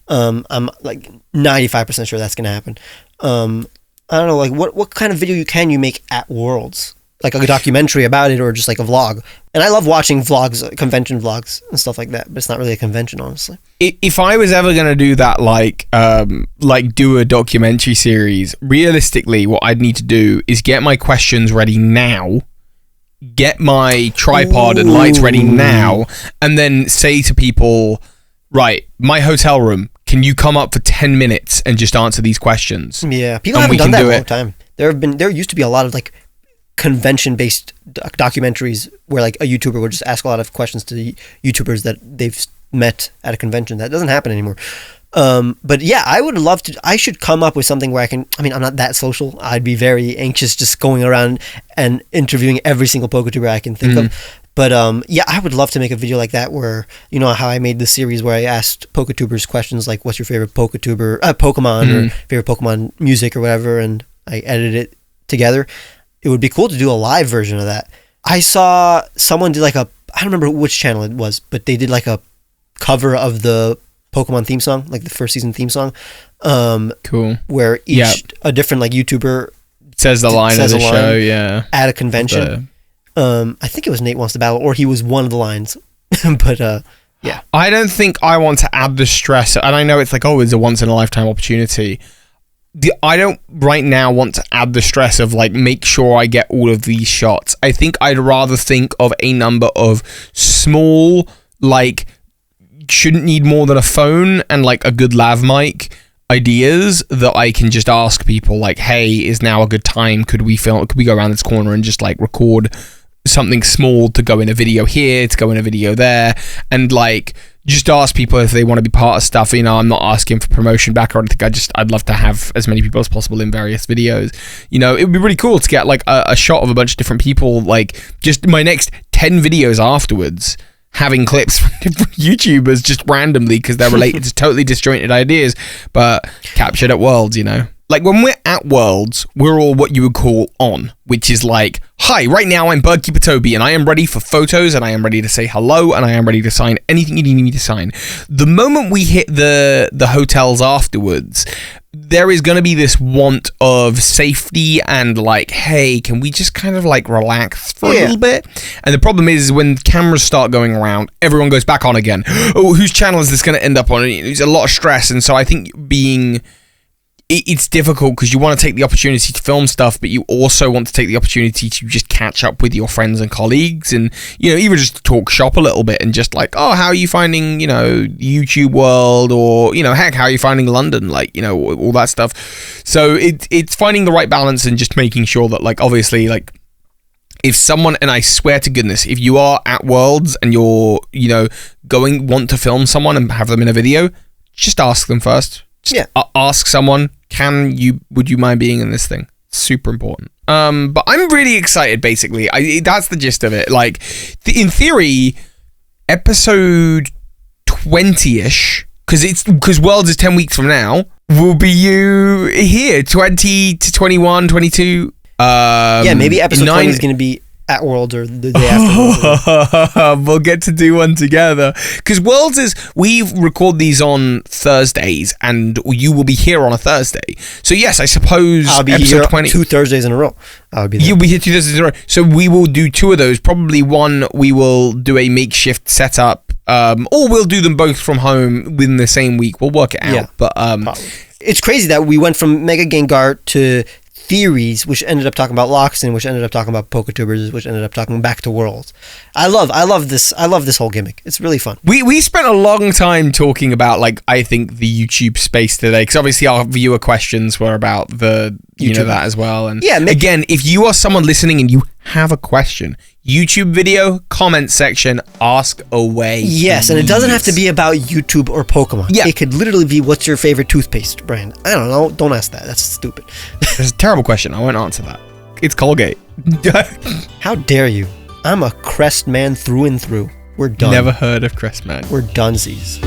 Speaker 2: I'm like 95% sure that's going to happen. I don't know, like what kind of video can you make at Worlds? Like a documentary about it, or just like a vlog. And I love watching vlogs, convention vlogs and stuff like that, but it's not really a convention, honestly.
Speaker 1: If I was ever going to do that, like do a documentary series, realistically, what I'd need to do is get my questions ready now, get my tripod and lights ready now, and then say to people, right, my hotel room, can you come up for 10 minutes and just answer these questions?
Speaker 2: Yeah, people haven't done that in a long time. There used to be a lot of like convention-based documentaries where like a YouTuber would just ask a lot of questions to the YouTubers that they've met at a convention. That doesn't happen anymore. But yeah, I would love to. I should come up with something where I'm not that social. I'd be very anxious just going around and interviewing every single Poketuber I can think of. But yeah, I would love to make a video like that where, you know, how I made the series where I asked Poketubers questions like, what's your favorite Pokemon or favorite Pokemon music or whatever, and I edited it together. It would be cool to do a live version of that. I saw someone did like I don't remember which channel it was, but they did like a cover of the Pokemon theme song, like the first season theme song.
Speaker 1: Cool.
Speaker 2: Where a different like YouTuber
Speaker 1: says the line of the show,
Speaker 2: at a convention. I think it was Nate Wants to Battle, or he was one of the lines. But yeah.
Speaker 1: I don't think I want to add the stress, and I know it's like, oh, it's a once in a lifetime opportunity. I don't right now want to add the stress of like, make sure I get all of these shots. I think I'd rather think of a number of small, like, shouldn't need more than a phone and like a good lav mic ideas that I can just ask people like, hey, is now a good time? Could we go around this corner and just like record something small to go in a video here, to go in a video there, and like just ask people if they want to be part of stuff. You know, I'm not asking for promotion back or anything. I'd love to have as many people as possible in various videos. You know, it would be really cool to get like a shot of a bunch of different people, like just my next 10 videos afterwards having clips from different YouTubers just randomly because they're related to totally disjointed ideas, but captured at Worlds, you know. Like when we're at Worlds, we're all what you would call on, which is like, hi, right now I'm Birdkeepertoby and I am ready for photos and I am ready to say hello and I am ready to sign anything you need me to sign. The moment we hit the hotels afterwards, there is going to be this want of safety and like, hey, can we just kind of like relax for a little bit? And the problem is when cameras start going around, everyone goes back on again. Oh, whose channel is this going to end up on? It's a lot of stress. And so I think it's difficult because you want to take the opportunity to film stuff, but you also want to take the opportunity to just catch up with your friends and colleagues and, you know, even just talk shop a little bit and just like, oh, how are you finding, you know, YouTube world, or, you know, heck, how are you finding London? Like, you know, all that stuff. So it's finding the right balance and just making sure that, like, obviously, like, if someone, and I swear to goodness, if you are at Worlds and you're, you know, want to film someone and have them in a video, just ask them first. Ask someone, would you mind being in this thing? Super important. But I'm really excited, basically. That's the gist of it. Like, in theory, episode 20-ish, because Worlds is 10 weeks from now, will be you here, 20 to 21, 22.
Speaker 2: Maybe episode 20 is going to be at Worlds or the day after.
Speaker 1: We'll get to do one together, because Worlds is, we record these on Thursdays and you will be here on a Thursday, so yes, I suppose
Speaker 2: I'll be
Speaker 1: episode
Speaker 2: here
Speaker 1: 20
Speaker 2: 2 Thursdays in a row. I'll be there.
Speaker 1: You'll be here 2 Thursdays in a row, so we will do 2 of those. Probably one we will do a makeshift setup, or we'll do them both from home within the same week. We'll work it out. But
Speaker 2: it's crazy that we went from Mega Gengar to Theories, which ended up talking about Loxton, which ended up talking about Poketubers, which ended up talking back to Worlds. I love this whole gimmick. It's really fun.
Speaker 1: We spent a long time talking about, like, I think the YouTube space today, because obviously our viewer questions were about the YouTube, that as well. And again, if you are someone listening and you have a question, YouTube video, comment section, ask away.
Speaker 2: Yes, and it doesn't have to be about YouTube or Pokemon. Yeah. It could literally be, what's your favorite toothpaste brand? I don't know. Don't ask that. That's stupid.
Speaker 1: It's a terrible question. I won't answer that. It's Colgate.
Speaker 2: How dare you? I'm a Crest man through and through. We're done.
Speaker 1: Never heard of Crest man.
Speaker 2: We're donesies.